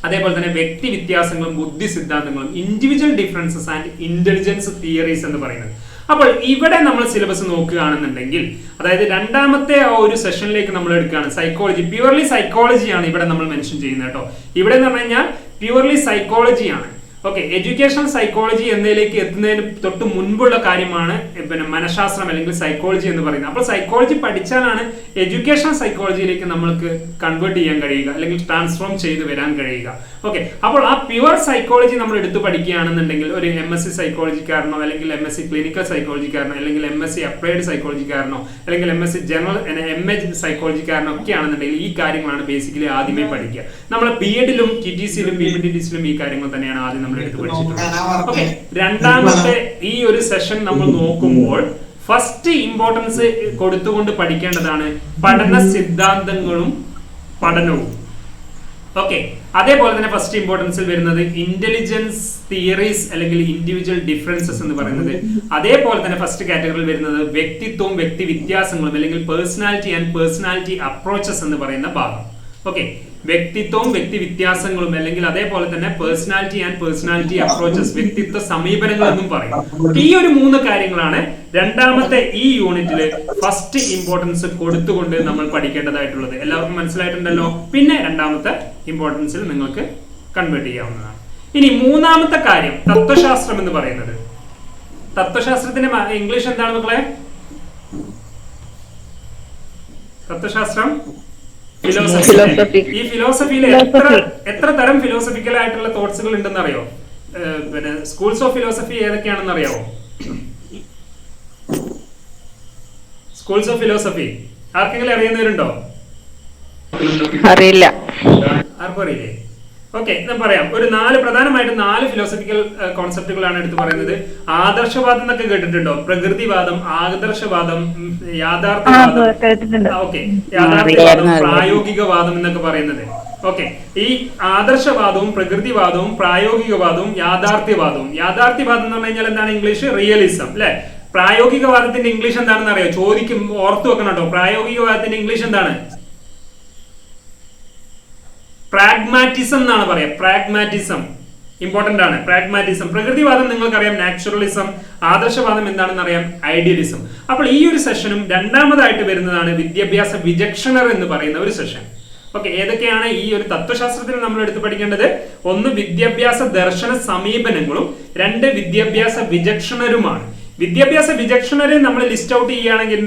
അതേപോലെ തന്നെ വ്യക്തി വ്യത്യാസങ്ങളും ബുദ്ധി സിദ്ധാന്തങ്ങളും, individual differences and intelligence theories എന്ന് പറയുന്നത്. അപ്പോൾ ഇവിടെ നമ്മൾ സിലബസ് നോക്കുകയാണെന്നുണ്ടെങ്കിൽ, അതായത് രണ്ടാമത്തെ ആ ഒരു സെഷനിലേക്ക് നമ്മൾ എടുക്കുകയാണ് സൈക്കോളജി, പ്യുവർലി സൈക്കോളജിയാണ് ഇവിടെ നമ്മൾ മെൻഷൻ ചെയ്യുന്നത് കേട്ടോ. ഇവിടെ എന്ന് പറഞ്ഞു കഴിഞ്ഞാൽ പ്യുവർലി സൈക്കോളജിയാണ്. ഓക്കെ, എഡ്യൂക്കേഷണൽ സൈക്കോളജി എന്നതിലേക്ക് എത്തുന്നതിന് തൊട്ട് മുൻപുള്ള കാര്യമാണ് മനഃശാസ്ത്രം അല്ലെങ്കിൽ സൈക്കോളജി എന്ന് പറയുന്നത്. അപ്പോൾ സൈക്കോളജി പഠിച്ചാലാണ് എഡ്യൂക്കേഷണൽ സൈക്കോളജിയിലേക്ക് നമ്മൾക്ക് കൺവേർട്ട് ചെയ്യാൻ കഴിയുക അല്ലെങ്കിൽ ട്രാൻസ്ഫോം ചെയ്ത് വരാൻ കഴിയുക. ഓക്കെ, അപ്പോൾ ആ പ്യുവർ സൈക്കോളജി നമ്മൾ എടുത്തു പഠിക്കുകയാണെന്നുണ്ടെങ്കിൽ ഒരു MSc സൈക്കോളജിക്കാരനോ അല്ലെങ്കിൽ MSc ക്ലിനിക്കൽ സൈക്കോളജിക്കാരനോ അല്ലെങ്കിൽ MSc അപ്ലൈഡ് സൈക്കോളജിക്കാരനോ അല്ലെങ്കിൽ MSc ജനറൽ MA സൈക്കോളജിക്കാരനോ ഒക്കെ ആണെന്നുണ്ടെങ്കിൽ ഈ കാര്യങ്ങളാണ് ബേസിക്കലി ആദ്യമേ പഠിക്കുക. നമ്മൾ BEdലും TTCയിലും PPTCയിലും ഈ കാര്യങ്ങൾ തന്നെയാണ് ആദ്യം നമ്മൾ എടുത്ത് പഠിച്ചിട്ടുള്ളത്. ഓക്കെ, രണ്ടാമത്തെ ഈ ഒരു സെഷൻ നമ്മൾ നോക്കുമ്പോൾ ഫസ്റ്റ് ഇമ്പോർട്ടൻസ് കൊടുത്തുകൊണ്ട് പഠിക്കേണ്ടതാണ് പഠന സിദ്ധാന്തങ്ങളും പഠനവും. ഓക്കെ, അതേപോലെ തന്നെ ഫസ്റ്റ് ഇമ്പോർട്ടൻസിൽ വരുന്നത് ഇന്റലിജൻസ് തിയറീസ് അല്ലെങ്കിൽ ഇൻഡിവിജ്വൽ ഡിഫറൻസസ് എന്ന് പറയുന്നത്. അതേപോലെ തന്നെ ഫസ്റ്റ് കാറ്റഗറിയിൽ വരുന്നത് വ്യക്തിത്വവും വ്യക്തി വ്യത്യാസങ്ങളും അല്ലെങ്കിൽ പേഴ്സണാലിറ്റി ആൻഡ് പേഴ്സണാലിറ്റി അപ്രോച്ചസ് എന്ന് പറയുന്ന ഭാഗം. ഓക്കെ, വ്യക്തിത്വവും വ്യക്തി വ്യത്യാസങ്ങളും അല്ലെങ്കിൽ അതേപോലെ തന്നെ പേഴ്സണാലിറ്റി ആൻഡ് പേഴ്സണാലിറ്റി അപ്രോച്ചസ്, വ്യക്തിത്വ സമീപനങ്ങൾ എന്നും പറയും. ഈ ഒരു 3 കാര്യങ്ങളാണ് രണ്ടാമത്തെ ഈ യൂണിറ്റില് ഫസ്റ്റ് ഇമ്പോർട്ടൻസ് കൊടുത്തുകൊണ്ട് നമ്മൾ പഠിക്കേണ്ടതായിട്ടുള്ളത്. എല്ലാവർക്കും മനസ്സിലായിട്ടുണ്ടല്ലോ. പിന്നെ രണ്ടാമത്തെ ഇമ്പോർട്ടൻസിൽ നിങ്ങൾക്ക് കൺവേർട്ട് ചെയ്യാവുന്നതാണ്. ഇനി മൂന്നാമത്തെ കാര്യം തത്വശാസ്ത്രം എന്ന് പറയുന്നത്. തത്വശാസ്ത്രത്തിന്റെ ഇംഗ്ലീഷ് എന്താണ് മക്കളെ? തത്വശാസ്ത്രം ഫിലോസഫി. ഈ ഫിലോസഫിയിൽ എത്ര തരം ഫിലോസഫിക്കൽ ആയിട്ടുള്ള തോട്ട്സുകൾ ഉണ്ടെന്ന് അറിയോ? പിന്നെ സ്കൂൾസ് ഓഫ് ഫിലോസഫി ഏതൊക്കെയാണെന്ന് അറിയാവോ? സ്കൂൾസ് ഓഫ് ഫിലോസഫി ആർക്കെങ്കിലും അറിയുന്നവരുണ്ടോ? അറിയില്ല. ആർക്കും അറിയില്ലേ? ഓക്കെ, ഞാൻ പറയാം. ഒരു പ്രധാനമായിട്ടും 4 ഫിലോസഫിക്കൽ കോൺസെപ്റ്റുകളാണ് എടുത്ത് പറയുന്നത്. ആദർശവാദം എന്നൊക്കെ കേട്ടിട്ടുണ്ടോ? പ്രകൃതിവാദം, ആദർശവാദം, യാഥാർത്ഥ്യവാദം. ഓക്കെ, യാഥാർത്ഥ്യവാദം, പ്രായോഗികവാദം എന്നൊക്കെ പറയുന്നത്. ഓക്കെ, ഈ ആദർശവാദവും പ്രകൃതിവാദവും പ്രായോഗികവാദവും യാഥാർത്ഥ്യവാദവും. യാഥാർത്ഥ്യവാദം എന്ന് പറഞ്ഞു കഴിഞ്ഞാൽ എന്താണ്? ഇംഗ്ലീഷ് റിയലിസം അല്ലെ? പ്രായോഗികവാദത്തിന്റെ ഇംഗ്ലീഷ് എന്താണെന്ന് അറിയോ? ചോദിക്കും, ഓർത്തു വെക്കണം കേട്ടോ. പ്രായോഗികവാദത്തിന്റെ ഇംഗ്ലീഷ് എന്താണ്? പ്രാഗ്മാറ്റിസം എന്നാണ് പറയാം. പ്രാഗ്മാറ്റിസം ഇമ്പോർട്ടന്റ് ആണ്. പ്രാഗ്മാറ്റിസം. പ്രകൃതിവാദം നിങ്ങൾക്കറിയാം, നാച്ചുറലിസം. ആദർശവാദം എന്താണെന്ന് അറിയാം, ഐഡിയലിസം. അപ്പോൾ ഈ ഒരു സെഷനും രണ്ടാമതായിട്ട് വരുന്നതാണ് വിദ്യാഭ്യാസ വിചക്ഷണർ എന്ന് പറയുന്ന ഒരു സെഷൻ. ഓക്കെ, ഏതൊക്കെയാണ് ഈ ഒരു തത്വശാസ്ത്രത്തിൽ നമ്മൾ എടുത്ത് പഠിക്കേണ്ടത്? 1 വിദ്യാഭ്യാസ ദർശന സമീപനങ്ങളും, 2 വിദ്യാഭ്യാസ വിചക്ഷണരുമാണ്. വിദ്യാഭ്യാസ വിചക്ഷണരെ നമ്മൾ ലിസ്റ്റ് ഔട്ട് ചെയ്യുകയാണെങ്കിൽ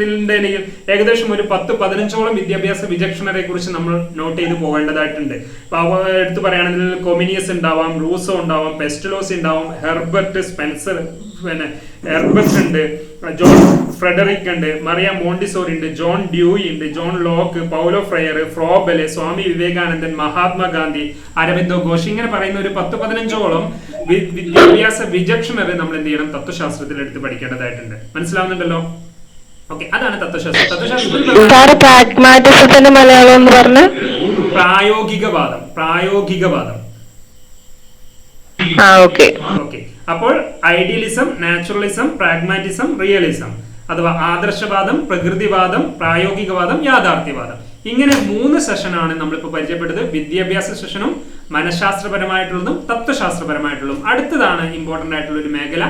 ഏകദേശം ഒരു 10-15ഓളം വിദ്യാഭ്യാസ വിചക്ഷണരെ കുറിച്ച് നമ്മൾ നോട്ട് ചെയ്ത് പോകേണ്ടതായിട്ടുണ്ട്. എടുത്തു പറയുകയാണെങ്കിൽ കൊമിനിയസ് ഉണ്ടാവാം, റൂസോ ഉണ്ടാവാം, പെസ്റ്റലോസ് ഉണ്ടാവാം, ഹെർബർട്ട് സ്പെൻസർ, പിന്നെ ഹെർബർട്ട് ഉണ്ട്, ജോൺ ഫ്രെഡറിക് ഉണ്ട്, മറിയ മോണ്ടിസോറി ഉണ്ട്, ജോൺ ഡ്യൂയി ഉണ്ട്, ജോൺ ലോക്ക്, പൗലോ ഫ്രയർ, ഫ്രോബെലെ, സ്വാമി വിവേകാനന്ദൻ, മഹാത്മാഗാന്ധി, അരവിന്ദോ ഘോഷ്, ഇങ്ങനെ പറയുന്ന ഒരു 10-15ഓളം വിദ്യാഭ്യാസ വിചക്ഷണരെ നമ്മൾ എന്ത് ചെയ്യണം? തത്വശാസ്ത്രത്തിൽ എടുത്ത് പഠിക്കേണ്ടതായിട്ടുണ്ട്. മനസ്സിലാവുന്നുണ്ടല്ലോ? ഓക്കെ, അതാണ് തത്വശാസ്ത്രം. പ്രാഗ്മാറ്റിസത്തിന്റെ മലയാളം എന്ന് പറഞ്ഞ പ്രായോഗികവാദം. പ്രായോഗികവാദം. ഓക്കെ. അപ്പോൾ ഐഡിയലിസം, നാച്ചുറലിസം, പ്രാഗ്മാറ്റിസം, റിയലിസം അഥവാ ആദർശവാദം, പ്രകൃതിവാദം, പ്രായോഗികവാദം, യാഥാർത്ഥ്യവാദം. ഇങ്ങനെ 3 സെഷനാണ് നമ്മളിപ്പോൾ പരിചയപ്പെട്ടത്. വിദ്യാഭ്യാസ സെഷനും മനഃശാസ്ത്രപരമായിട്ടുള്ളതും തത്വശാസ്ത്രപരമായിട്ടുള്ളതും. അടുത്തതാണ് ഇമ്പോർട്ടന്റ് ആയിട്ടുള്ള ഒരു മേഖല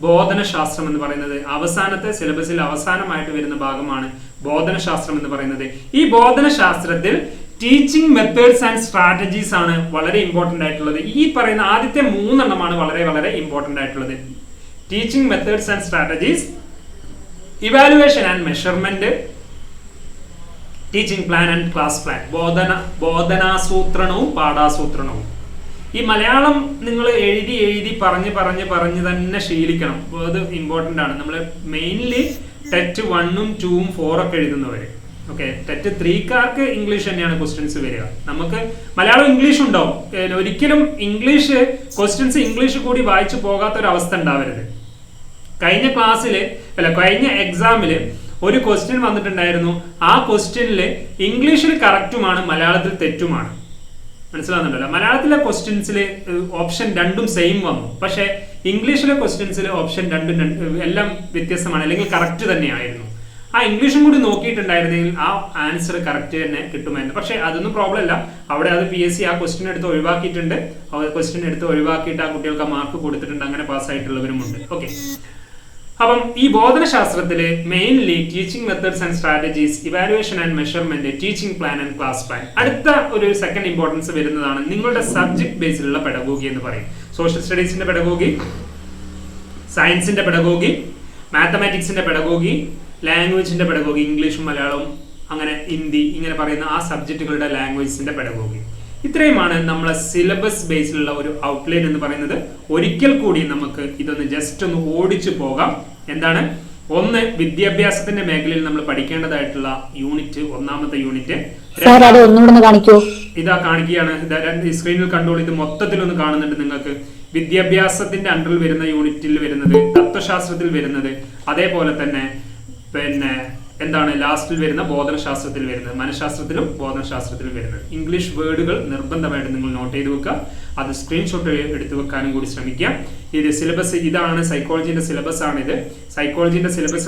ബോധനശാസ്ത്രം എന്ന് പറയുന്നത്. അവസാനത്തെ സിലബസിൽ അവസാനമായിട്ട് വരുന്ന ഭാഗമാണ് ബോധനശാസ്ത്രം എന്ന് പറയുന്നത്. ഈ ബോധനശാസ്ത്രത്തിൽ ടീച്ചിങ് മെത്തേഡ്സ് ആൻഡ് സ്ട്രാറ്റജീസ് ആണ് വളരെ ഇമ്പോർട്ടന്റ് ആയിട്ടുള്ളത്. ഈ പറയുന്ന ആദ്യത്തെ 3 എണ്ണമാണ് വളരെ വളരെ ഇമ്പോർട്ടന്റ് ആയിട്ടുള്ളത്. Teaching methods and strategies, evaluation and measurement, teaching plan and class plan. ബോധനാസൂത്രണവും പാഠാസൂത്രണവും. ഈ മലയാളം നിങ്ങൾ എഴുതി പറഞ്ഞ് തന്നെ ശീലിക്കണം. അത് ഇമ്പോർട്ടന്റ് ആണ്. നമ്മൾ മെയിൻലി ടെറ്റ് 1ഉം 2ഉം 4 ഒക്കെ എഴുതുന്നവര്. ഓക്കെ, ടെറ്റ് 3കാർക്ക് ഇംഗ്ലീഷ് തന്നെയാണ് ക്വസ്റ്റ്യൻസ് വരിക. നമുക്ക് മലയാളം ഇംഗ്ലീഷ് ഉണ്ടാവും. ഒരിക്കലും ഇംഗ്ലീഷ് ക്വസ്റ്റ്യൻസ് ഇംഗ്ലീഷ് കൂടി വായിച്ചു പോകാത്ത ഒരു അവസ്ഥ ഉണ്ടാവരുത്. കഴിഞ്ഞ എക്സാമില് ഒരു ക്വസ്റ്റ്യൻ വന്നിട്ടുണ്ടായിരുന്നു. ആ ക്വസ്റ്റ്യനിൽ ഇംഗ്ലീഷിൽ കറക്റ്റുമാണ്, മലയാളത്തിൽ തെറ്റുമാണ്. മനസ്സിലാവുന്നുണ്ടല്ലോ? മലയാളത്തിലെ ക്വസ്റ്റ്യൻസിൽ ഓപ്ഷൻ 2ഉം സെയിം വന്നു. പക്ഷെ ഇംഗ്ലീഷിലെ ക്വസ്റ്റ്യൻസിൽ ഓപ്ഷൻ 2ഉം എല്ലാം വ്യത്യസ്തമാണ്, അല്ലെങ്കിൽ കറക്റ്റ് തന്നെയായിരുന്നു. ആ ഇംഗ്ലീഷും കൂടി നോക്കിയിട്ടുണ്ടായിരുന്നെങ്കിൽ ആ ആൻസർ കറക്റ്റ് തന്നെ കിട്ടുമായിരുന്നു. പക്ഷെ അതൊന്നും പ്രോബ്ലം അല്ല. അവിടെ അത് PSC ആ ക്വസ്റ്റ്യൻ എടുത്ത് ഒഴിവാക്കിയിട്ടുണ്ട്. ക്വസ്റ്റ്യൻ എടുത്ത് ഒഴിവാക്കിയിട്ട് ആ കുട്ടികൾക്ക് ആ മാർക്ക് കൊടുത്തിട്ടുണ്ട്. അങ്ങനെ പാസ്സായിട്ടുള്ളവരുമുണ്ട്. ഓക്കെ, അപ്പം ഈ ബോധനശാസ്ത്രത്തിൽ mainly teaching methods and strategies, evaluation and measurement, teaching plan and class plan. അടുത്ത ഒരു സെക്കൻഡ് ഇമ്പോർട്ടൻസ് വരുന്നതാണ് നിങ്ങളുടെ സബ്ജക്ട് ബേസിലുള്ള പെഡഗോഗി എന്ന് പറയും. സോഷ്യൽ സ്റ്റഡീസിന്റെ പെഡഗോഗി, സയൻസിന്റെ പെഡഗോഗി, മാത്തമാറ്റിക്സിന്റെ പെഡഗോഗി, ലാംഗ്വേജിന്റെ പെഡഗോഗി, ഇംഗ്ലീഷും മലയാളവും അങ്ങനെ ഹിന്ദി ഇങ്ങനെ പറയുന്ന ആ സബ്ജക്റ്റുകളുടെ ലാംഗ്വേജിന്റെ പെഡഗോഗി. ഇത്രയുമാണ് നമ്മളെ സിലബസ് ബേസിലുള്ള ഒരു ഔട്ട്ലൈൻ എന്ന് പറയുന്നത്. ഒരിക്കൽ കൂടി നമുക്ക് ഇതൊന്ന് ജസ്റ്റ് ഒന്ന് ഓടിച്ചു പോകാം. എന്താണ്? ഒന്ന്, വിദ്യാഭ്യാസത്തിന്റെ മേഖലയിൽ നമ്മൾ പഠിക്കേണ്ടതായിട്ടുള്ള യൂണിറ്റ്, ഒന്നാമത്തെ യൂണിറ്റ്. ഇതാ കാണിക്കുകയാണ്, സ്ക്രീനിൽ കണ്ടോളൂ. ഇത് മൊത്തത്തിലൊന്ന് കാണുന്നുണ്ട് നിങ്ങൾക്ക്. വിദ്യാഭ്യാസത്തിന്റെ അണ്ടറിൽ വരുന്ന യൂണിറ്റിൽ വരുന്നത്, തത്വശാസ്ത്രത്തിൽ വരുന്നത്, അതേപോലെ തന്നെ എന്താണ് ലാസ്റ്റിൽ വരുന്ന ബോധനശാസ്ത്രത്തിൽ വരുന്നത്, മനഃശാസ്ത്രത്തിലും ബോധനശാസ്ത്രത്തിലും വരുന്നത്. ഇംഗ്ലീഷ് വേർഡുകൾ നിർബന്ധമായിട്ട് നിങ്ങൾ നോട്ട് ചെയ്ത് വെക്കുക. അത് സ്ക്രീൻഷോട്ട് എടുത്തു വെക്കാനും കൂടി ശ്രമിക്കുക. ഇത് സിലബസ്, ഇതാണ് സൈക്കോളജിന്റെ സിലബസ് ആണിത്. സൈക്കോളജിന്റെ സിലബസ്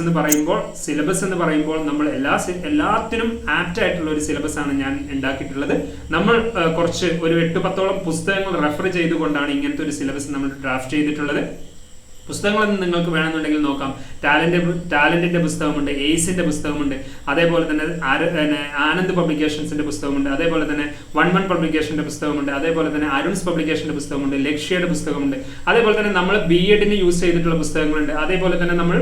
എന്ന് പറയുമ്പോൾ നമ്മൾ എല്ലാത്തിനും ആപ്റ്റ് ആയിട്ടുള്ള ഒരു സിലബസ് ആണ് ഞാൻ ഉണ്ടാക്കിയിട്ടുള്ളത്. നമ്മൾ കുറച്ച് ഒരു 8-10ഓളം പുസ്തകങ്ങൾ റെഫർ ചെയ്തുകൊണ്ടാണ് ഇങ്ങനത്തെ ഒരു സിലബസ് നമ്മൾ ഡ്രാഫ്റ്റ് ചെയ്തിട്ടുള്ളത്. പുസ്തകങ്ങളൊന്നും നിങ്ങൾക്ക് വേണമെന്നുണ്ടെങ്കിൽ നോക്കാം. ടാലന്റിന്റെ പുസ്തകമുണ്ട്, എയ്സിന്റെ പുസ്തകമുണ്ട്, അതേപോലെ തന്നെ ആനന്ദ് പബ്ലിക്കേഷൻസിന്റെ പുസ്തകമുണ്ട്, അതേപോലെ തന്നെ 1 പബ്ലിക്കേഷന്റെ പുസ്തകമുണ്ട്, അതേപോലെ തന്നെ അരുൺസ് പബ്ലിക്കേഷന്റെ പുസ്തകമുണ്ട്, ലക്ഷ്യയുടെ പുസ്തകമുണ്ട്, അതേപോലെ തന്നെ നമ്മൾ BEdന് യൂസ് ചെയ്തിട്ടുള്ള പുസ്തകങ്ങളുണ്ട്, അതേപോലെ തന്നെ നമ്മൾ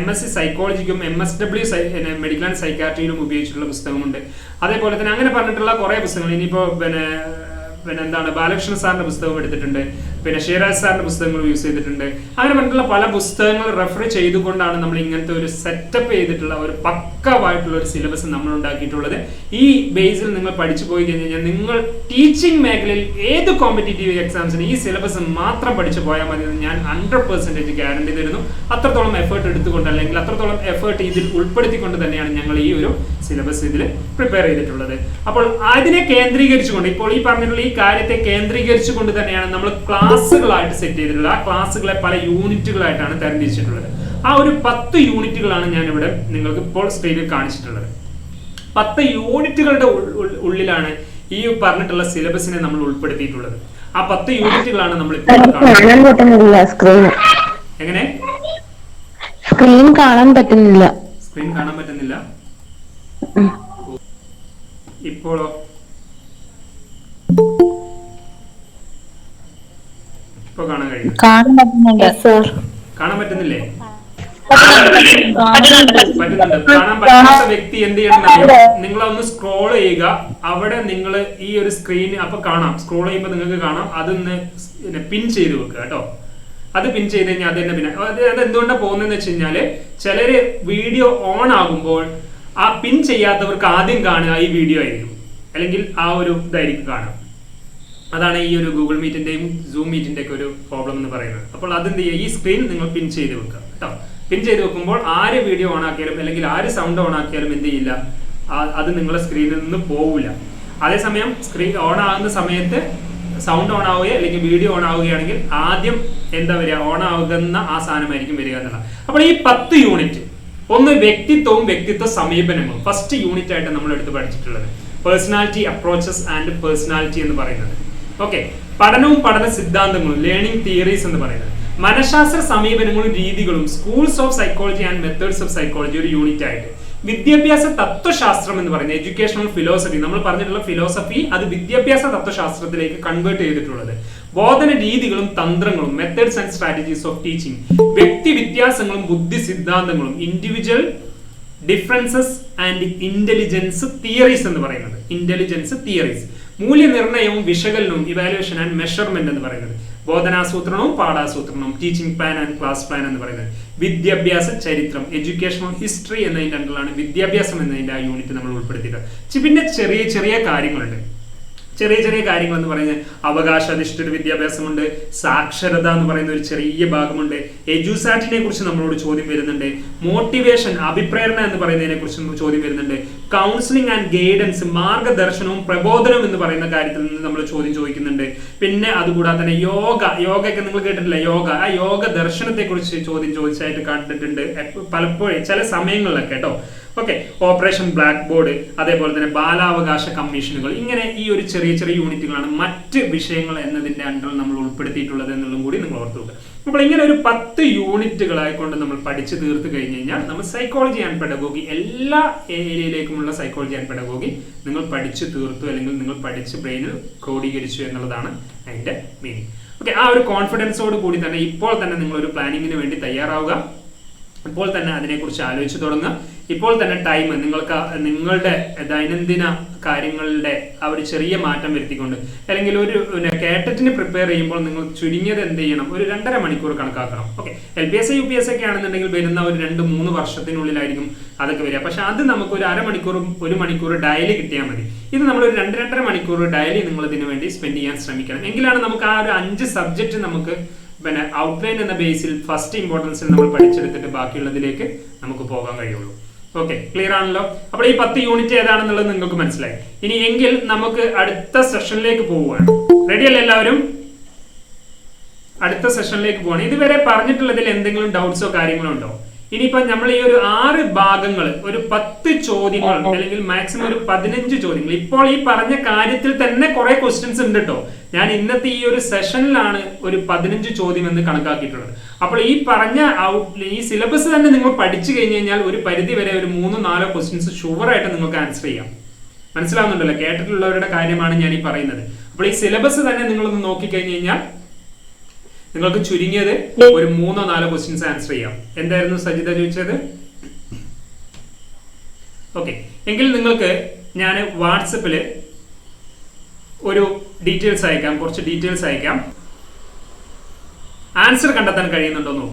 MSc സൈക്കോളജിക്കും MSW മെഡിക്കൽ ആൻഡ് സൈക്കാട്രിയിലും ഉപയോഗിച്ചിട്ടുള്ള പുസ്തകമുണ്ട്. അതേപോലെ തന്നെ അങ്ങനെ പറഞ്ഞിട്ടുള്ള കുറെ പുസ്തകങ്ങൾ. ഇനിയിപ്പോ എന്താണ്, ബാലകൃഷ്ണ സാറിന്റെ പുസ്തകം എടുത്തിട്ടുണ്ട്, ഷിറാസ് സാറിന്റെ പുസ്തകങ്ങൾ യൂസ് ചെയ്തിട്ടുണ്ട്. അങ്ങനെ പറഞ്ഞിട്ടുള്ള പല പുസ്തകങ്ങൾ റെഫർ ചെയ്തുകൊണ്ടാണ് നമ്മൾ ഇങ്ങനത്തെ ഒരു സെറ്റപ്പ് ചെയ്തിട്ടുള്ള ഒരു പക്കവായിട്ടുള്ള ഒരു സിലബസ് നമ്മൾ ഉണ്ടാക്കിയിട്ടുള്ളത്. ഈ ബേസിൽ നിങ്ങൾ പഠിച്ചു പോയി കഴിഞ്ഞാൽ നിങ്ങൾ ടീച്ചിങ് മേഖലയിൽ ഏത് കോമ്പറ്റേറ്റീവ് എക്സാംസിന് ഈ സിലബസ് മാത്രം പഠിച്ചു പോയാൽ മതി എന്ന് ഞാൻ 100% ഗ്യാരണ്ടി തരുന്നു. അത്രത്തോളം എഫേർട്ട് എടുത്തുകൊണ്ട്, അല്ലെങ്കിൽ അത്രത്തോളം എഫേർട്ട് ഇതിൽ ഉൾപ്പെടുത്തിക്കൊണ്ട് തന്നെയാണ് ഞങ്ങൾ ഈ ഒരു സിലബസ് ഇതിൽ പ്രിപ്പയർ ചെയ്തിട്ടുള്ളത്. അപ്പോൾ അതിനെ കേന്ദ്രീകരിച്ചുകൊണ്ട്, ഇപ്പോൾ ഈ പറഞ്ഞിട്ടുള്ള ഈ കാര്യത്തെ കേന്ദ്രീകരിച്ചുകൊണ്ട് തന്നെയാണ് നമ്മൾ ക്ലാസ്സുകളായിട്ട് സെറ്റ് ചെയ്തിട്ടുള്ളത്. ആ ക്ലാസ്സുകളെ പല യൂണിറ്റുകളായിട്ടാണ് തരംതിരിച്ചിട്ടുള്ളത്. ആ ഒരു 10 യൂണിറ്റുകളാണ് ഞാൻ ഇവിടെ നിങ്ങൾക്ക് ഇപ്പോൾ സ്ക്രീനിൽ കാണിച്ചിട്ടുള്ളത്. 10 യൂണിറ്റുകളുടെ ഉള്ളിലാണ് ഈ പറഞ്ഞിട്ടുള്ള സിലബസിനെ നമ്മൾ ഉൾപ്പെടുത്തിയിട്ടുള്ളത്. ആ 10 യൂണിറ്റുകളാണ് നമ്മൾ എങ്ങനെ സ്ക്രീൻ കാണാൻ പറ്റുന്നില്ല. ഇപ്പോഴോ? ഇപ്പൊ കാണാൻ കഴിയും? കാണാൻ പറ്റുന്നില്ലേ? പറ്റുന്നുണ്ട്. കാണാൻ പറ്റാത്ത വ്യക്തി എന്ത് ചെയ്യണം? നിങ്ങളൊന്ന് സ്ക്രോൾ ചെയ്യുക. അവിടെ നിങ്ങൾ ഈ ഒരു സ്ക്രീൻ അപ്പൊ കാണാം. സ്ക്രോൾ ചെയ്യുമ്പോൾ നിങ്ങൾക്ക് കാണാം. അതൊന്ന് പിൻ ചെയ്ത് വെക്കുക കേട്ടോ. അത് പിൻ ചെയ്ത് കഴിഞ്ഞാൽ അത് തന്നെ പിന്നെ അത് എന്തുകൊണ്ടാണ് പോകുന്നതെന്ന് വെച്ച് കഴിഞ്ഞാല്, ചിലര് വീഡിയോ ഓൺ ആകുമ്പോൾ ആ പിൻ ചെയ്യാത്തവർക്ക് ആദ്യം കാണുക ഈ വീഡിയോ ആയിരിക്കും, അല്ലെങ്കിൽ ആ ഒരു ഇതായിരിക്കും കാണുക. അതാണ് ഈ ഒരു ഗൂഗിൾ മീറ്റിന്റെയും സൂം മീറ്റിന്റെ ഒക്കെ ഒരു പ്രോബ്ലം എന്ന് പറയുന്നത്. അപ്പോൾ അതെന്ത് ചെയ്യുക, ഈ സ്ക്രീൻ നിങ്ങൾ പിൻ ചെയ്ത് വെക്കുക കേട്ടോ. പിൻ ചെയ്ത് വെക്കുമ്പോൾ ആര് വീഡിയോ ഓൺ ആക്കിയാലും അല്ലെങ്കിൽ ആര് സൗണ്ട് ഓൺ ആക്കിയാലും എന്ത് ചെയ്യില്ല, അത് നിങ്ങളുടെ സ്ക്രീനിൽ നിന്ന് പോവില്ല. അതേസമയം സ്ക്രീൻ ഓൺ ആകുന്ന സമയത്ത് സൗണ്ട് ഓൺ ആവുകയോ അല്ലെങ്കിൽ വീഡിയോ ഓൺ ആവുകയാണെങ്കിൽ ആദ്യം എന്താ വരിക, ഓൺ ആകുന്ന ആ സാധനമായിരിക്കും വരിക എന്നുള്ള. അപ്പോൾ ഈ 10 യൂണിറ്റ്, ഒന്ന് വ്യക്തിത്വ സമീപനങ്ങളും ഫസ്റ്റ് യൂണിറ്റ് ആയിട്ട് നമ്മൾ എടുത്ത് പഠിച്ചിട്ടുള്ളത്. പേഴ്സണാലിറ്റി അപ്രോച്ചസ് ആൻഡ് പേഴ്സണാലിറ്റി എന്ന് പറയുന്നത്. ഓക്കെ, പഠനവും പഠന സിദ്ധാന്തങ്ങളും, ലേണിംഗ് തിയറീസ് എന്ന് പറയുന്നത്. മനഃശാസ്ത്ര സമീപനങ്ങളും രീതികളും, schools of psychology and methods of psychology ഒരു യൂണിറ്റ് ആയിട്ട്. വിദ്യാഭ്യാസ തത്വശാസ്ത്രം എന്ന് പറയുന്നത് എഡ്യൂക്കേഷണൽ ഫിലോസഫി, നമ്മൾ പറഞ്ഞിട്ടുള്ള ഫിലോസഫി അത് വിദ്യാഭ്യാസ തത്വശാസ്ത്രത്തിലേക്ക് കൺവേർട്ട് ചെയ്തിട്ടുള്ളത്. ബോധന രീതികളും തന്ത്രങ്ങളും, methods and strategies of teaching. വ്യക്തി വ്യത്യാസങ്ങളും ബുദ്ധി സിദ്ധാന്തങ്ങളും, individual differences and intelligence theories എന്ന് പറയുന്നത്. Intelligence theories. മൂല്യനിർണ്ണയവും വിശകലനവും, ഇവാലുവേഷൻ ആൻഡ് മെഷർമെന്റ് എന്ന് പറയുന്നത്. ബോധനാസൂത്രണവും പാഠാസൂത്രണവും, teaching plan and class plan എന്ന് പറയുന്നത്. വിദ്യാഭ്യാസ ചരിത്രം, എഡ്യൂക്കേഷണൽ ഹിസ്റ്ററി എന്നതിന്റെ അണ്ടറിലാണ് വിദ്യാഭ്യാസം എന്നതിന്റെ ആ യൂണിറ്റ് നമ്മൾ ഉൾപ്പെടുത്തിയിട്ട്. പിന്നെ ചെറിയ ചെറിയ കാര്യങ്ങളുണ്ട്. ചെറിയ കാര്യങ്ങൾ എന്ന് പറയുന്നത് അവകാശാധിഷ്ഠിത വിദ്യാഭ്യാസമുണ്ട്, സാക്ഷരത എന്ന് പറയുന്ന ഒരു ചെറിയ ഭാഗമുണ്ട്, എഡ്യൂസാറ്റിനെ കുറിച്ച് നമ്മളോട് ചോദ്യം വരുന്നുണ്ട്, മോട്ടിവേഷൻ അഭിപ്രേരണ എന്ന് പറയുന്നതിനെ കുറിച്ച് ചോദ്യം വരുന്നുണ്ട്, കൗൺസിലിംഗ് ആൻഡ് ഗൈഡൻസ് മാർഗദർശനവും പ്രബോധനവും എന്ന് പറയുന്ന കാര്യത്തിൽ നിന്ന് നമ്മൾ ചോദ്യം ചോദിക്കുന്നുണ്ട്. പിന്നെ അതുകൂടാതെ തന്നെ യോഗയൊക്കെ നിങ്ങൾ കേട്ടിട്ടില്ല, ആ യോഗ ദർശനത്തെ കുറിച്ച് ചോദ്യം ചോദിച്ചായിട്ട് കണ്ടിട്ടുണ്ട് പലപ്പോഴും ചില സമയങ്ങളിലൊക്കെ കേട്ടോ. ഓക്കെ, ഓപ്പറേഷൻ ബ്ലാക്ക് ബോർഡ്, അതേപോലെ തന്നെ ബാലാവകാശ കമ്മീഷനുകൾ, ഇങ്ങനെ ഈ ഒരു ചെറിയ ചെറിയ യൂണിറ്റുകളാണ് മറ്റ് വിഷയങ്ങൾ എന്നതിന്റെ അണ്ടറിൽ നമ്മൾ ഉൾപ്പെടുത്തിയിട്ടുള്ളത് എന്നുള്ളതും കൂടി നിങ്ങൾ ഓർത്തു വെക്കുക. അപ്പോൾ ഇങ്ങനെ ഒരു 10 യൂണിറ്റുകളായിക്കൊണ്ട് നമ്മൾ പഠിച്ചു തീർത്ത് കഴിഞ്ഞ് കഴിഞ്ഞാൽ നമ്മൾ സൈക്കോളജി ആൻഡ് പെഡഗോഗി എല്ലാ ഏരിയയിലേക്കുമുള്ള സൈക്കോളജി ആൻഡ് പെഡഗോഗി നിങ്ങൾ പഠിച്ചു തീർത്തു, അല്ലെങ്കിൽ നിങ്ങൾ പഠിച്ച് ബ്രെയിനിൽ ക്രോഡീകരിച്ചു എന്നുള്ളതാണ് അതിന്റെ മീനിങ്. ഓക്കെ, ആ ഒരു കോൺഫിഡൻസോട് കൂടി തന്നെ ഇപ്പോൾ തന്നെ നിങ്ങൾ ഒരു പ്ലാനിങ്ങിന് വേണ്ടി തയ്യാറാവുക. ഇപ്പോൾ തന്നെ അതിനെക്കുറിച്ച് ആലോചിച്ച് തുടങ്ങുക. ഇപ്പോൾ തന്നെ ടൈം നിങ്ങൾക്ക് നിങ്ങളുടെ ദൈനംദിന കാര്യങ്ങളുടെ ആ ഒരു ചെറിയ മാറ്റം വരുത്തിക്കൊണ്ട്, അല്ലെങ്കിൽ ഒരു കാറ്ററ്റിന് പ്രിപ്പയർ ചെയ്യുമ്പോൾ നിങ്ങൾ ചുരുങ്ങിയത് എന്ത് ചെയ്യണം, ഒരു 2.5 മണിക്കൂർ കണക്കാക്കണം. ഓക്കെ, LPSA UPSA ഒക്കെ ആണെന്നുണ്ടെങ്കിൽ വരുന്ന ഒരു 2-3 വർഷത്തിനുള്ളിലായിരിക്കും അതൊക്കെ വരിക. പക്ഷെ അത് നമുക്ക് ഒരു 1/2 മണിക്കൂറും 1 മണിക്കൂർ ഡയലി കിട്ടിയാൽ മതി. ഇത് നമ്മൾ ഒരു 2-2.5 മണിക്കൂർ ഡയലി നിങ്ങൾ ഇതിനു വേണ്ടി സ്പെൻഡ് ചെയ്യാൻ ശ്രമിക്കണം. എങ്കിലാണ് നമുക്ക് ആ ഒരു 5 സബ്ജക്റ്റ് നമുക്ക് പിന്നെ ഔട്ട്ലൈൻ എന്ന ബേസിൽ ഫസ്റ്റ് ഇമ്പോർട്ടൻസിൽ നമ്മൾ പഠിച്ചെടുത്തിട്ട് ബാക്കിയുള്ളതിലേക്ക് നമുക്ക് പോകാൻ കഴിയുള്ളൂ. ഓക്കെ, ക്ലിയർ ആണല്ലോ? അപ്പോൾ ഈ 10 യൂണിറ്റ് ഏതാണെന്നുള്ളത് നിങ്ങൾക്ക് മനസ്സിലായി. ഇനി എങ്കിൽ നമുക്ക് അടുത്ത സെഷനിലേക്ക് പോവുകയാണ്. റെഡി അല്ലേ എല്ലാവരും? അടുത്ത സെഷനിലേക്ക് പോവാണ്. ഇതുവരെ പറഞ്ഞിട്ടുള്ളതിൽ എന്തെങ്കിലും ഡൗട്ട്സോ കാര്യങ്ങളോ ഉണ്ടോ? ഇനിയിപ്പോ നമ്മൾ ഈ ഒരു 6 ഭാഗങ്ങൾ, ഒരു 10 ചോദ്യങ്ങൾ, അല്ലെങ്കിൽ മാക്സിമം ഒരു 15 ചോദ്യങ്ങൾ. ഇപ്പോൾ ഈ പറഞ്ഞ കാര്യത്തിൽ തന്നെ കുറെ ക്വസ്റ്റ്യൻസ് ഉണ്ട് കേട്ടോ. ഞാൻ ഇന്നത്തെ ഈ ഒരു സെഷനിലാണ് ഒരു 15 ചോദ്യം എന്ന് കണക്കാക്കിയിട്ടുള്ളത്. അപ്പോൾ ഈ പറഞ്ഞ ഈ സിലബസ് തന്നെ നിങ്ങൾ പഠിച്ചു കഴിഞ്ഞ് കഴിഞ്ഞാൽ ഒരു പരിധി വരെ ഒരു 3-4 ക്വസ്റ്റ്യൻസ് ഷുവറായിട്ട് നിങ്ങൾക്ക് ആൻസർ ചെയ്യാം. മനസ്സിലാവുന്നുണ്ടല്ലോ? കേട്ടിട്ടുള്ളവരുടെ കാര്യമാണ് ഞാൻ ഈ പറയുന്നത്. അപ്പോൾ ഈ സിലബസ് തന്നെ നിങ്ങളൊന്ന് നോക്കിക്കഴിഞ്ഞ് കഴിഞ്ഞാൽ നിങ്ങൾക്ക് ചുരുങ്ങിയത് ഒരു 3-4 ക്വസ്റ്റ്യൻസ് ആൻസർ ചെയ്യാം. എന്തായിരുന്നു സജിത ചോദിച്ചത്? ഓക്കെ, എങ്കിൽ നിങ്ങൾക്ക് ഞാൻ വാട്സപ്പിൽ ഒരു ഡീറ്റെയിൽസ് അയക്കാം, കുറച്ച് ഡീറ്റെയിൽസ് അയക്കാം. ആൻസർ കണ്ടെത്താൻ കഴിയുന്നുണ്ടോ എന്ന് നോക്കാം.